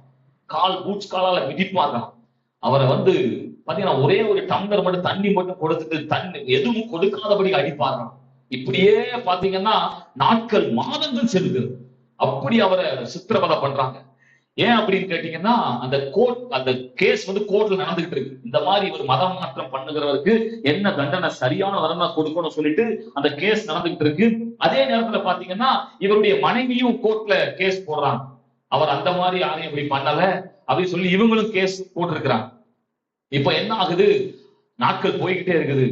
பூட்ஸ் காலால மிதிப்பாங்களாம். அவரை வந்து பாத்தீங்கன்னா ஒரே ஒரு டம்ளர் மட்டும் தண்ணி மட்டும் கொடுத்துட்டு தண்ணி எதுவும் கொடுக்காதபடி அடிப்பாராம். இப்படியே பாத்தீங்கன்னா நாட்கள் மாதங்கள் செல்லுது. அப்படி அவரை சித்திரவதை பண்றாங்க. ஏன் அப்படின்னு கேட்டீங்கன்னா, அந்த கேஸ் வந்து கோர்ட்ல நடந்துகிட்டு இருக்கு. இந்த மாதிரி இவர் மதம் மாற்றம் பண்ணுகிறவருக்கு என்ன தண்டனை, சரியான தண்டனை கொடுக்கணும்னு சொல்லிட்டு அந்த கேஸ் நடந்துகிட்டு இருக்கு. அதே நேரத்துல பாத்தீங்கன்னா இவருடைய மனைவியும் கோர்ட்ல கேஸ் போடுறாங்க, அவர் அந்த மாதிரி யாரையும் இப்படி பண்ணல அப்படின்னு சொல்லி இவங்களும் கேஸ் போட்டிருக்கிறாங்க. இப்ப என்ன ஆகுது, நாட்கள் போய்கிட்டே இருக்குது.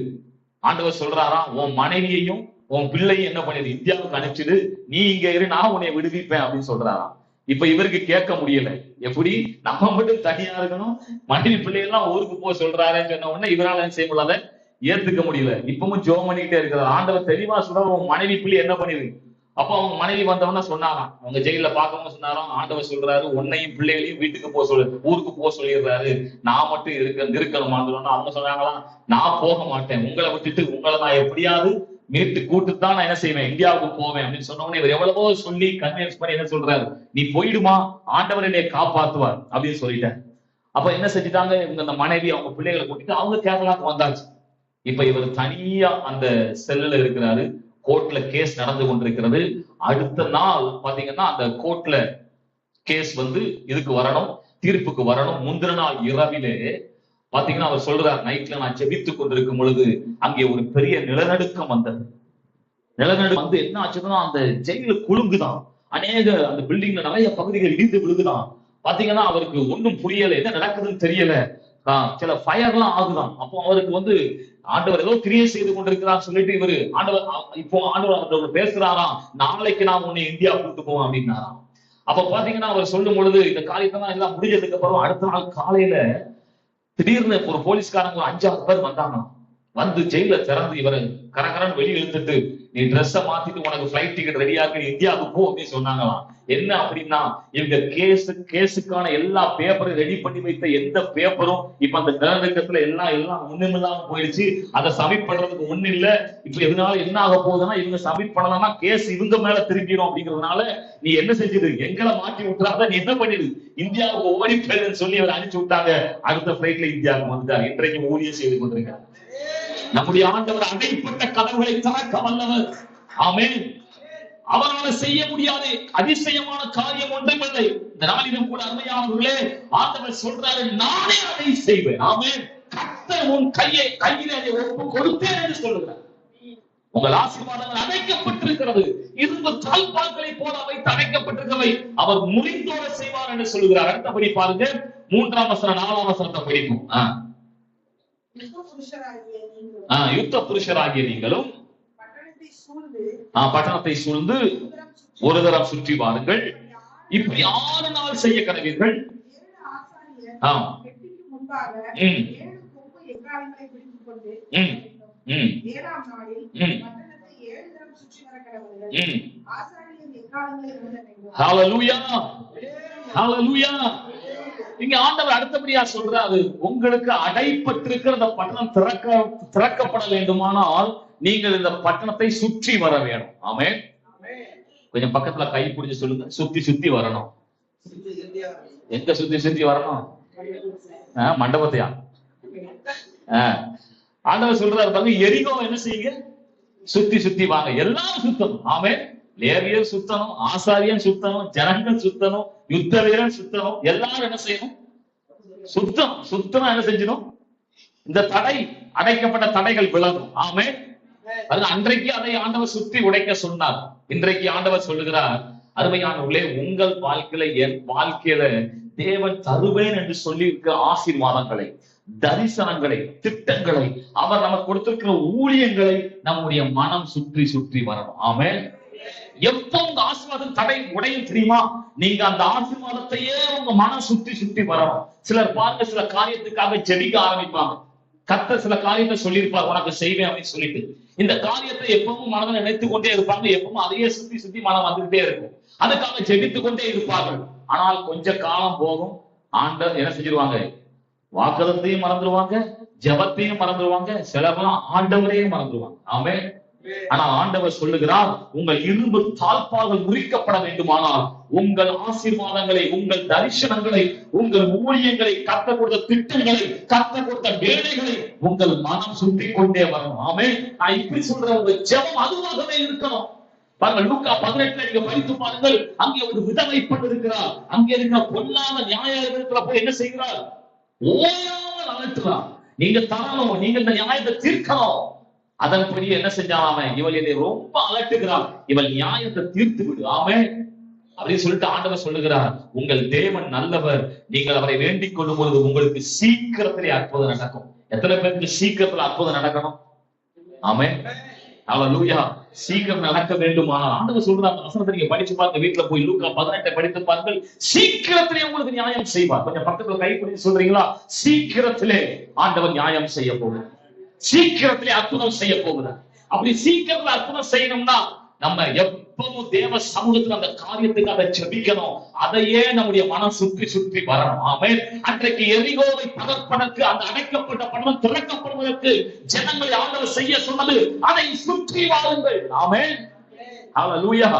ஆண்டவர் சொல்றாராம், உன் மனைவியையும் உன் பிள்ளையும் என்ன பண்ணிடு, இந்தியாவுக்கு அனுப்பிச்சிடு, நீ இங்க இரு, நான் உன்னை விடுவிப்பேன் அப்படின்னு சொல்றாராம். இப்ப இவருக்கு கேட்க முடியல, எப்படி நம்ம மட்டும் தனியா இருக்கணும், மனைவி பிள்ளையெல்லாம் ஊருக்கு போக சொல்றாருன்னு சொன்ன உடனே இவரால் என்ன செய்ய முடியல, ஏத்துக்க முடியல. இப்பவும் ஜோம் பண்ணிக்கிட்டே இருக்கிறார். ஆண்டவர் தெளிவா சொல்றாரு, உன் மனைவி பிள்ளை என்ன பண்ணிடு. அப்ப அவங்க மனைவி வந்தவன சொன்னாராம், அவங்க ஜெயில பார்க்கவும் சொன்னாராம். ஆண்டவர் சொல்றாரு, உன்னையும் பிள்ளைகளையும் வீட்டுக்கு போக சொல்லு, ஊருக்கு போக சொல்லிடுறாரு, நான் மட்டும் இருக்கணுமான்னு. அவங்க சொன்னாங்களாம், நான் போக மாட்டேன், உங்களை விட்டுட்டு உங்களை நான் எப்படியாவது மீட்டு கூட்டுத்தான் நான் என்ன செய்வேன், இந்தியாவுக்கு போவேன் அப்படின்னு சொன்னோடனே இவர் எவ்வளவோ சொல்லி கன்வின்ஸ் பண்ணி என்ன சொல்றாரு, நீ போயிடுமா, ஆண்டவர் என்னை காப்பாத்துவார் அப்படின்னு சொல்லிட்டார். அப்ப என்ன செஞ்சுட்டாங்க, இவங்க அந்த மனைவி அவங்க பிள்ளைகளை கூட்டிட்டு அவங்க கேரளாவுக்கு வந்தாச்சு. இப்ப இவர் தனியா அந்த செல்லுல இருக்கிறாரு, கோர்ட்ல கேஸ் நடந்து கொண்டிருக்கிறது. அடுத்த நாள் பாத்தீங்கன்னா அந்த கோர்ட்ல கேஸ் வந்து இதுக்கு வரணும், தீர்ப்புக்கு வரணும். முந்தின நாள் இரவிலே பாத்தீங்கன்னா அவர் சொல்றார், நைட்ல நான் ஜெபித்துக் கொண்டிருக்கும் பொழுது அங்கே ஒரு பெரிய நிலநடுக்கம் வந்தது. நிலநடுக்கம் வந்து என்ன ஆச்சுன்னா, அந்த ஜெயில குலுங்குதான், அநேக அந்த பில்டிங்ல நிறைய பகுதிகள் இடிந்து விழுகுதான். பாத்தீங்கன்னா அவருக்கு ஒன்றும் புரியல, என்ன நடக்குதுன்னு தெரியல. சில ஃபயர் எல்லாம் ஆகுதான். அப்போ அவருக்கு வந்து ஆண்டவர் ஏதோ கிரியை செய்து கொண்டிருக்கிறார் சொல்லிட்டு இவரு ஆண்டவர் அவரோட பேசுறாராம், நாளைக்கு நான் உன்னை இந்தியா கூட்டு போவோம் அப்படின்னாராம். அப்ப பாத்தீங்கன்னா அவர் சொல்லும் பொழுது இந்த காரியத்தான் எல்லாம் முடிஞ்சதுக்கு அப்புறம் அடுத்த நாள் காலையில திடீர்னு ஒரு போலீஸ்காரங்க ஒரு 5-6 பேர் வந்தாங்க. வந்து ஜெயில திறந்து இவரை கரகரன்னு வெளியே இழுத்துட்டு, நீ ட்ரெஸ்ஸை மாத்திட்டு உனக்கு ஃபிளைட் டிக்கெட் ரெடியா இருக்கு, இந்தியாவுக்கு போ அப்படின்னு சொன்னாங்களாம். என்ன அப்படின்னா, இவங்க கேஸுக்கான எல்லா பேப்பரும் ரெடி பண்ணி வைத்த எந்த பேப்பரும் இப்ப அந்த நிலநடுக்கத்துல எல்லாம் ஒண்ணுமில்லாம போயிடுச்சு. அதை சப்மிட் பண்றதுக்கு ஒண்ணு இல்ல. இப்ப எதனால என்ன ஆக போகுதுன்னா, இவங்க சப்மிட் பண்ணலாம்னா கேஸ் இவங்க மேல திரும்பிடும் அப்படிங்கிறதுனால நீ என்ன செஞ்சிடு, எங்களை மாட்டி விட்டுறாத, நீ என்ன பண்ணிடு, இந்தியாவுக்கு ஓடி போயிருன்னு சொல்லி அவர் அனுப்பிச்சு விட்டாங்க. அடுத்த ஃபிளைட்ல இந்தியாவுக்கு வந்துட்டார். இன்றைக்கு ஊழியம் செய்து கொண்டிருக்கார். நம்முடைய ஆண்டவர் அடைப்பட்ட கதவுகளை திறக்க வல்லவர். ஆமென். அவரால் செய்ய முடியாத அதிசயமான காரியம் ஒன்றுமில்லை. இந்த நாளிலும் கூட அருமையானவர்களே, ஆண்டவர் சொல்றாரு, நானே அதை செய்வேன். ஆமென். கர்த்தர் உன் கையிலே அதை ஒப்பு கொடுத்தேன் என்று சொல்லுகிறார். உங்கள் ஆசீர்வாதங்கள் அடைக்கப்பட்டிருக்கிறது. இரும்பு தாழ்பால்களை போல அவை தடைக்கப்பட்டிருக்கவை அவர் முறிந்தோட செய்வார் என்று சொல்லுகிறார். அடுத்தபடி பாருங்க, 3ஆம் வசனம் 4ஆம் வசனத்தை படிப்போம். யுத்த புருஷராகிய நீங்களும் பட்டணத்தை சூழ்ந்து ஒரு தரம் சுற்றி வாருங்கள். இப்படி 6 நாள் செய்ய கடவீர்கள். இங்க ஆண்டவர் அடுத்தபடியா சொல்றாரு, உங்களுக்கு அடைப்பட்டிருக்கிற இந்த பட்டணம் திறக்கப்பட வேண்டுமானால் நீங்கள் இந்த பட்டணத்தை சுற்றி வர வேணும். ஆமென். கொஞ்சம் பக்கத்துல கை பிடிச்சு சொல்லுங்க, சுத்தி சுத்தி வரணும். எங்க சுத்தி சுத்தி வரணும்? மண்டபத்தையா? ஆண்டவர் சொல்றாரு பாருங்க, எரிகோ என்ன செய்யுங்க, சுத்தி சுத்தி வாங்க. எல்லாரும் சுத்தணும். ஆமென். லேவியர் சுத்தணும், ஆசாரியன் சுத்தணும், ஜனங்கள் சுத்தணும், யுத்த வீரன் சுத்தணும். எல்லாரும் என்ன செய்யணும்? சுத்தம் என்ன செஞ்சணும்? இந்த தடை, அடைக்கப்பட்ட தடைகள் விலகும். ஆமென். அன்றைக்கு அதை ஆண்டவர் சுற்றி உடைக்க சொன்னார். இன்றைக்கு ஆண்டவர் சொல்லுகிறார், அருமையானவர்களே, உங்கள் வாழ்க்கையில, என் வாழ்க்கையில தேவன் தருவேன் என்று சொல்லி இருக்கிற ஆசீர்வாதங்களை, தரிசனங்களை, திட்டங்களை, அவர் நமக்கு கொடுத்திருக்கிற ஊழியங்களை நம்முடைய மனம் சுற்றி சுற்றி வரணும். ஆமென். எப்போ உங்க ஆசீர்வாதம் தடை உடையும் தெரியுமா? நீங்க அந்த ஆசீர்வாதத்தையே உங்க மனம் சுற்றி சுற்றி வரணும். சிலர் பாருங்க, சில காரியத்துக்காக ஜெபிக்க ஆரம்பிப்பாங்க. கர்த்தர் சில காரியத்தை சொல்லியிருப்பார், உனக்கு செய்வேன் அப்படின்னு சொல்லிட்டு இந்த காரியத்தை எப்பவும் மனதில் நினைத்துக் கொண்டே இருப்பாங்க. எப்பவும் அதையே சுத்தி சுத்தி மனம் வந்துகிட்டே இருக்கும். அதுக்காக ஜெபித்துக் கொண்டே இருப்பார்கள். ஆனால் கொஞ்ச காலம் போகும், ஆண்டவர் என்ன செஞ்சிருவாங்க? வாக்குதத்தையும் மறந்துடுவாங்க, ஜெபத்தையும் மறந்துடுவாங்க, சிலவெல்லாம் ஆண்டவரையும் மறந்துடுவாங்க. ஆமென். ஆனா ஆண்டவர் சொல்லுகிறார், உங்கள் இரும்பு தாழ்பால்கள் முறிக்கப்பட வேண்டுமானால் உங்கள் ஆசீர்வாதங்களை, உங்கள் தரிசனங்களை, உங்கள் ஊழியங்களை, கர்த்தர் கொடுத்த திட்டங்களை, கர்த்தர் கொடுத்த வேலைகளை உங்கள் மனம் சுற்றி கொண்டே வரணும். ஆமென். நான் இப்படி சொல்றேன், உங்க ஜெபம் அதுவாகவே இருக்கணும். பாருங்கள், லூக்கா 18 நீங்க படித்து பாருங்கள். அங்கே ஒரு விதவை பெண் இருக்கிறார். அங்கே இருக்கிற பொல்லாத நியாயாதிபதியிடத்துல போய் என்ன செய்கிறார்? ஓயாமல் அழைக்கிறார். நீங்க தரணும், நீங்க இந்த நியாயத்தை தீர்க்கணும். அதன்படி என்ன செஞ்சாலாம, இவள் என்னை ரொம்ப அலட்டுகிறாள், இவள் நியாயத்தை தீர்த்து விடு. ஆமென் அப்படின்னு சொல்லிட்டு ஆண்டவர் சொல்லுகிறார், உங்கள் தேவன் நல்லவர். நீங்கள் அவரை வேண்டிக் கொள்ளும் பொழுது உங்களுக்கு சீக்கிரத்திலே அற்புதம் நடக்கும். எத்தனை பேருக்கு சீக்கிரத்துல அற்புதம் நடக்கணும்? ஆமென். அல்லேலூயா. சீக்கிரம் நடக்க வேண்டுமானால் ஆண்டவர் சொல்ற அந்த வசனத்தை நீங்க படிச்சு பாருங்க. வீட்டுல போய் லூக்கா 18 படித்து பாருங்கள். சீக்கிரத்திலே உங்களுக்கு நியாயம் செய்வார். கொஞ்சம் பக்கத்துல கை பிடிச்சு சொல்றீங்களா? சீக்கிரத்திலே ஆண்டவர் நியாயம் செய்ய போகிறார். சீக்கிரத்திலே அற்புதம் செய்ய போகிறார். அப்படி சீக்கிரத்துல அற்புதம் செய்யணும்னா நம்ம எப்பவும் தேவ சமூகத்துல அந்த காரியத்துக்கு அதை ஜெபிக்கணும். அதையே நம்முடைய மனம் சுற்றி சுற்றி வரணும். ஆமென். அன்றைக்கு எரிகோவை தகர்ப்பதற்கு, அந்த அடைக்கப்பட்ட பட்டணம் திறக்கப்படுவதற்கு ஜனங்களை ஆண்டவர் செய்ய சொன்னது, அதை சுற்றி வாருங்கள். ஆமென். ஹல்லேலூயா.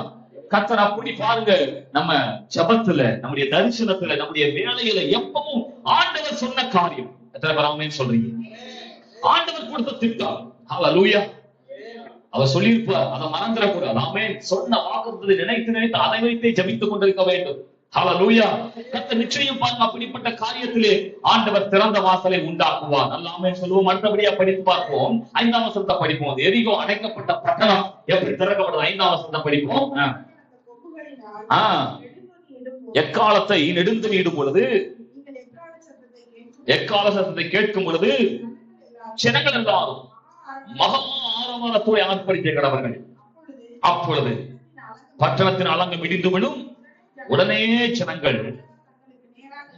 கர்த்தர் அப்படி பாருங்க, நம்ம ஜெபத்துல, நம்முடைய தரிசனத்துல, நம்முடைய வேலையில எப்பவும் ஆண்டவர் சொன்ன காரியம். எத்தனை பேர் ஆமென் சொல்றீங்க? ஆண்டவர் கொடுத்த திட்டம். ஹல்லேலூயா. அவர் சொல்லியிருப்பார், அதை மறந்துடக்கூடாது. ஆமென். சொன்ன வாக்குறுதியை நினைத்து நினைத்து அதை வைத்தே ஜெபித்துக் கொண்டிருக்க வேண்டும். ஹல்லேலூயா. கர்த்தர் நிச்சயம் பாருங்க, அப்படிப்பட்ட காரியத்திலே ஆண்டவர் திறந்த வாசலை உண்டாக்குவார். நல்ல ஆமென் சொல்லுவோம். அடுத்தபடியா படித்து பார்ப்போம். 5ஆம் வசனத்தை படிப்போம். எரிகோ அடைக்கப்பட்ட பட்டணம் எப்படி திறக்கப்பட்டது? 5ஆம் வசனத்தை படிப்போம். எக்காலத்தை நெடுந்தொனியிடும் பொழுது, எக்கால சத்தத்தை கேட்கும் பொழுது ஜனங்கள் எல்லாரும் மகா ஆரவாரத்தோடு ஆர்ப்பரிக்க கடவர்கள். அப்பொழுது பட்டணத்தின் அலங்கம் இடிந்து விடும். உடனே ஜனங்கள்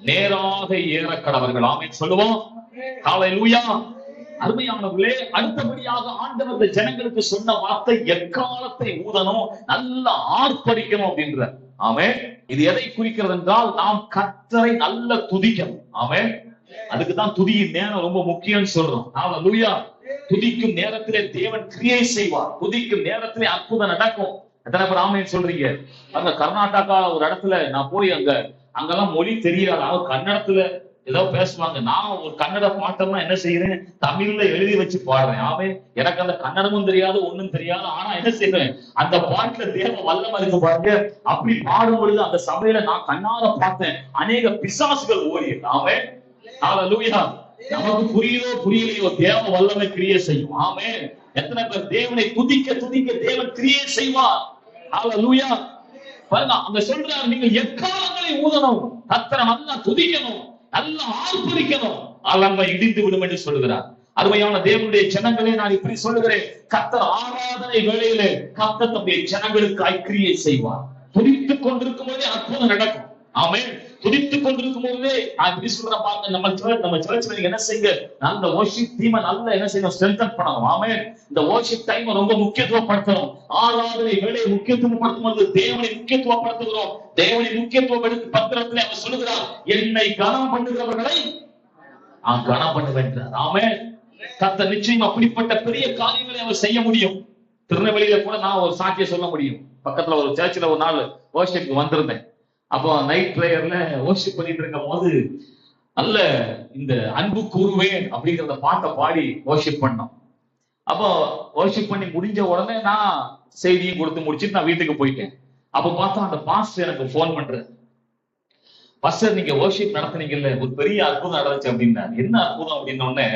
நேராக ஏற கடவர்கள். ஆமென் சொல்லுவோம். ஹல்லேலூயா. அருமையானவர்களே, அடுத்தபடியாக ஆண்டவர் ஜனங்களுக்கு சொன்ன வார்த்தை, எக்காலத்தை ஊதணும், நல்லா ஆர்ப்பரிக்கணும் அப்படின்ற. ஆமென். இது எதை குறிக்கிறது என்றால், நாம் கர்த்தரை நல்ல துதிக்கணும். ஆமென். அதுக்குதான் துதியின் நேரம் ரொம்ப முக்கியம் சொல்றோம். ஹல்லேலூயா. துதிக்கும் நேரத்திலே தேவன் கிரியை செய்வார். துதிக்கும் நேரத்திலே அற்புதம் நடக்கும். எத்தனை பேர் ஆமென் சொல்றீங்க? அங்க கர்நாடகா ஒரு இடத்துல நான் போய் அங்கெல்லாம் மொழி தெரியாது. அவங்க கன்னடத்துல ஏதோ பேசுவாங்க. நான் ஒரு கன்னட பாட்டம்னா என்ன செய்யறேன், தமிழ்ல எழுதி வச்சு பாடுறேன். ஆமென். எனக்கு அந்த கன்னடமும் தெரியாது, ஒண்ணும் தெரியாது. ஆனா என்ன செய்யறேன், அந்த பாட்டுல தேவ வல்லமை இருக்கு பாருங்க. அப்படி பாடும் பொழுது அந்த சபையில நான் கண்ணார பார்த்தேன், அநேக பிசாசுகள் ஓடியது. ஆமென். ஹல்லேலூயா. நமக்கு புரியுதோ புரியலையோ தேவ வல்லமை கிரியை செய்யும். ஆமென். எத்தனை பேர் தேவனை துதிக்க துதிக்க தேவன் கிரியை செய்வார். ஹல்லேலூயா. பாருங்க, அங்க சொல்றாரு, நீங்க எக்காலங்களை ஊதணும், கர்த்தரை நல்லா துதிக்கணும், நல்லா ஆர்ப்பரிக்கணும், அலங்கை இடிந்து விடும் என்று சொல்லுகிறார். அருமையான தேவனுடைய ஜனங்களே, நான் இப்படி சொல்லுகிறேன், கர்த்தர் ஆராதனை வேளையிலே கர்த்தர் தம்முடைய ஜனங்களுக்கு கிரியை செய்வார். துதித்துக் கொண்டிருக்கும் போதே அற்புதம் நடக்கும். ஆமென். துதித்துக் கொண்டிருக்கும் போதே நான் இப்படி சொல்றேன் பாருங்க, நம்ம சர்ச்ல நீங்க என்ன செய்யுங்க, நல்ல வொர்ஷிப் டீமை நல்லா என்ன செய்யணும், ஸ்ட்ரென்தன் பண்ணணும். ஆமென். இந்த வொர்ஷிப் டைம் ரொம்ப முக்கியத்துவப்படுத்தணும். ஆராதனை வேலையை முக்கியத்துவப்படுத்தும் போது தேவனை முக்கியத்துவப்படுத்துகிறோம். தேவனை முக்கியத்துவம் எடுத்து பத்திரத்திலே அவர் சொல்லுகிறார், என்னை கனம் பண்ணுகிறவர்களை கனம் பண்ணுவேன்றார். ஆமென். கர்த்தர் நிச்சயம் அப்படிப்பட்ட பெரிய காரியங்களை அவர் செய்ய முடியும். திருநெல்வேலியில கூட நான் ஒரு சாட்சியை சொல்ல முடியும். பக்கத்துல ஒரு சர்ச்சில் ஒரு நாள் வொர்ஷிப்க்கு வந்திருந்தேன். அப்போ நைட் பிரேயர்ல வொர்ஷிப் பண்ணிட்டு இருக்கும் போது நல்ல இந்த அன்பு கூறுவேன் அப்படிங்கிற பாட்டை பாடி வொர்ஷிப் பண்ணோம். அப்போ வொர்ஷிப் பண்ணி முடிஞ்ச உடனே நான் செய்தியும் கொடுத்து முடிச்சுட்டு நான் வீட்டுக்கு போயிட்டேன். அப்போ பார்த்தா அந்த பாஸ்டர் எனக்கு போன் பண்றாரு, பாஸ்டர் நீங்க வொர்ஷிப் நடத்துனீங்கல்ல, ஒரு பெரிய அற்புதம் நடந்துச்சு அப்படின்னா. என்ன அற்புதம் அப்படின்னோடனே,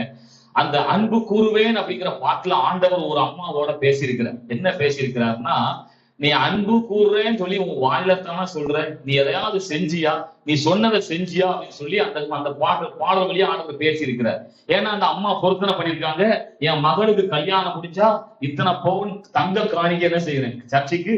அந்த அன்பு கூறுவேன் அப்படிங்கிற பாட்டுல ஆண்டவர் ஒரு அம்மாவோட பேசியிருக்கிறார். என்ன பேசியிருக்கிறாருன்னா, நீ அன்பு கூறுறேன்னு சொல்லி உன் வாயிலத்தான சொல்ற, நீ எதையாவது செஞ்சியா, நீ சொன்னதை செஞ்சியா அப்படின்னு சொல்லி அந்த பாடல் வழியா ஆண்டவர் பேசியிருக்கிறார். ஏன்னா அந்த அம்மா பொருத்தனை பண்ணிருக்காங்க, என் மகளுக்கு கல்யாணம் முடிஞ்சா இத்தனை பவுன் தங்க காணிக்கை என்ன செய்யறேன், சர்ச்சைக்கு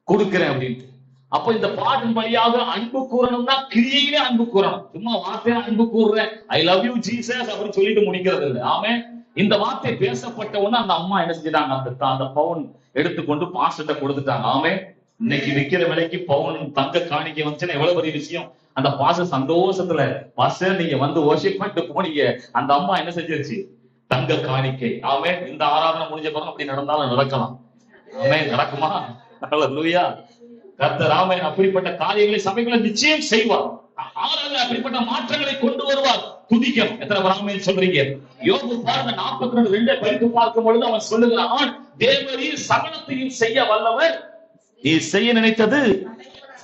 கொடுக்கிறேன் அப்படின்ட்டு. அப்ப இந்த பாட்டின் வழியாக அன்பு கூறணும்னா கிரியையிலே அன்பு கூறணும். சும்மா வார்த்தையில அன்பு கூறுறேன், ஐ லவ் யூ ஜீசஸ் அப்படின்னு சொல்லிட்டு முடிக்கிறது இல்லை. ஆமென். இந்த வார்த்தை பேசப்பட்ட உடனே அந்த அம்மா என்ன செஞ்சிட்டாங்க, அந்த பவுன் எடுத்துக்கொண்டு பாஸ்டர்ட்ட கொடுத்துட்டாங்க. ஆமென். இன்னைக்கு விக்கிற விலைக்கு பவுன் தங்க காணிக்கை வந்துச்சுன்னா எவ்வளவு பெரிய விஷயம். அந்த பாஸ்டர் சந்தோஷத்துல, பாஸ்டர் நீங்க வந்து வொர்ஷிப் பண்ணிட்டு போனீங்க, அந்த அம்மா என்ன செஞ்சிருச்சு, தங்க காணிக்கை. ஆமென். இந்த ஆராதனை முடிஞ்ச பிறகு அப்படி நடந்தாலும் நடக்கலாம். ஆமென். நடக்குமா? ஹல்லேலூயா. கர்த்தர் ஆமென் அப்படிப்பட்ட காரியங்களை சபைகளை நிச்சயம் செய்வார். ஆராதனை அப்படிப்பட்ட மாற்றங்களை கொண்டு வருவார். துதிக்கணும். எத்தனை ஆமென் சொல்றீங்க? யோபு பாருங்க 42:2 படித்து பார்க்கும் பொழுது அவன் சொல்லுகிறான், தேவரீர் சகலத்தையும் செய்ய வல்லவர், நீ செய்ய நினைத்தது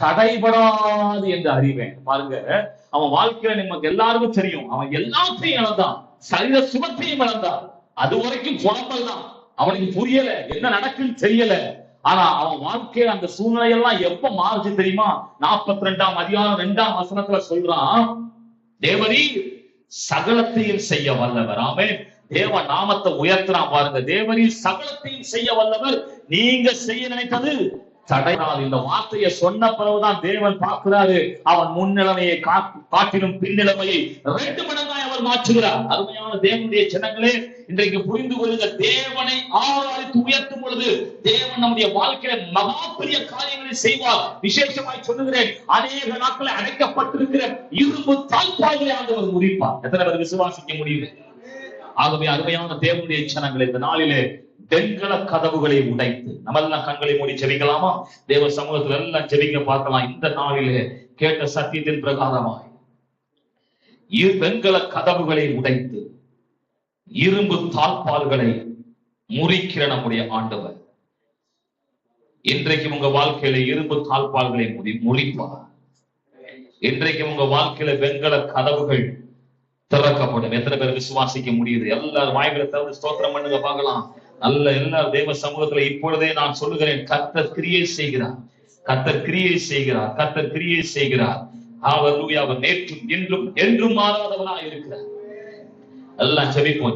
தடைபடாது என்று அறிவேன். பாருங்க, அவன் வாழ்க்கையில நமக்கு எல்லாருக்கும் தெரியும், அவன் எல்லாத்தையும் இழந்தான், சரீர சுகத்தையும் இழந்தான். அது வரைக்கும் புலம்பல் தான், அவனுக்கு புரியல, என்ன நடக்குன்னு தெரியல. ஆனா அவன் வாழ்க்கையில அந்த சூழ்நிலையெல்லாம் எப்ப மாறுச்சு தெரியுமா? 42ஆம் அதிகாரம் 2ஆம் வசனத்துல சொல்றான், தேவரீர் சகலத்தையும் செய்ய வல்லவர். ஆமென். தேவ நாமத்தை உயர்த்துறான் பாருங்க. தேவரீர் சகலத்தையும் செய்ய வல்லவர், நீங்க செய்ய நினைத்தது தடைபடாது. இந்த வார்த்தையை சொன்ன பிறகுதான் தேவன் பார்க்கிறாரு, அவன் முன்னிலைமையை காட்டிலும் பின்னிலைமையை 2 மடங்காய் அவர் மாற்றுகிறார். அருமையான தேவனுடைய ஜனங்களே, இன்றைக்கு புரிந்து கொள்ளுங்க, தேவனை ஆராதித்து உயர்த்தும் பொழுது தேவன் நம்முடைய வாழ்க்கையில மகா பெரிய காரியங்களை செய்வார். விசேஷமாய் சொல்லுகிறேன், அநேக நாட்களை அடைக்கப்பட்டிருக்கிற இரும்பு தாழ்பாய்களை ஆண்டவர் முறிப்பார். எத்தனை பேர் விசுவாசிக்க முடியுது? ஆகவே அருமையான தேவனுடைய ஜனங்களே, இந்த நாளிலே வெண்கல கதவுகளை உடைத்து, நம்ம எல்லாம் கண்களை மூடி ஜெபிக்கலாமா? தேவ சமூகத்துல எல்லாம் ஜெபிக்க பார்க்கலாம். இந்த நாளிலே கேட்ட சத்தியத்தின் பிரகாரமாய் வெண்கல கதவுகளை உடைத்து இரும்பு தாழ்பால்களை முறிக்கிற நம்முடைய ஆண்டவர் இன்றைக்கு உங்க வாழ்க்கையில இரும்பு தாழ்பால்களை முறிப்பார். இன்றைக்கு உங்க வாழ்க்கையில வெண்கல கதவுகள் திறக்கப்படும். எத்தனை பேர் விசுவாசிக்க முடியுது? எல்லாரும் வாய்களை தவிர ஸ்தோத்திரம் பண்ணுங்க பார்க்கலாம். நல்ல எல்லா தேவ சமூகத்துல இப்பொழுதே நான் சொல்லுகிறேன், கர்த்தர் கிரியை செய்கிறார், கர்த்தர் கிரியை செய்கிறார், கர்த்தர் கிரியை செய்கிறார். ஹல்லேலூயா. அவர் நேற்றும் இன்றும் என்றும் மாறாதவராய் இருக்கிறார். எல்லாம் ஜெபிப்போம்.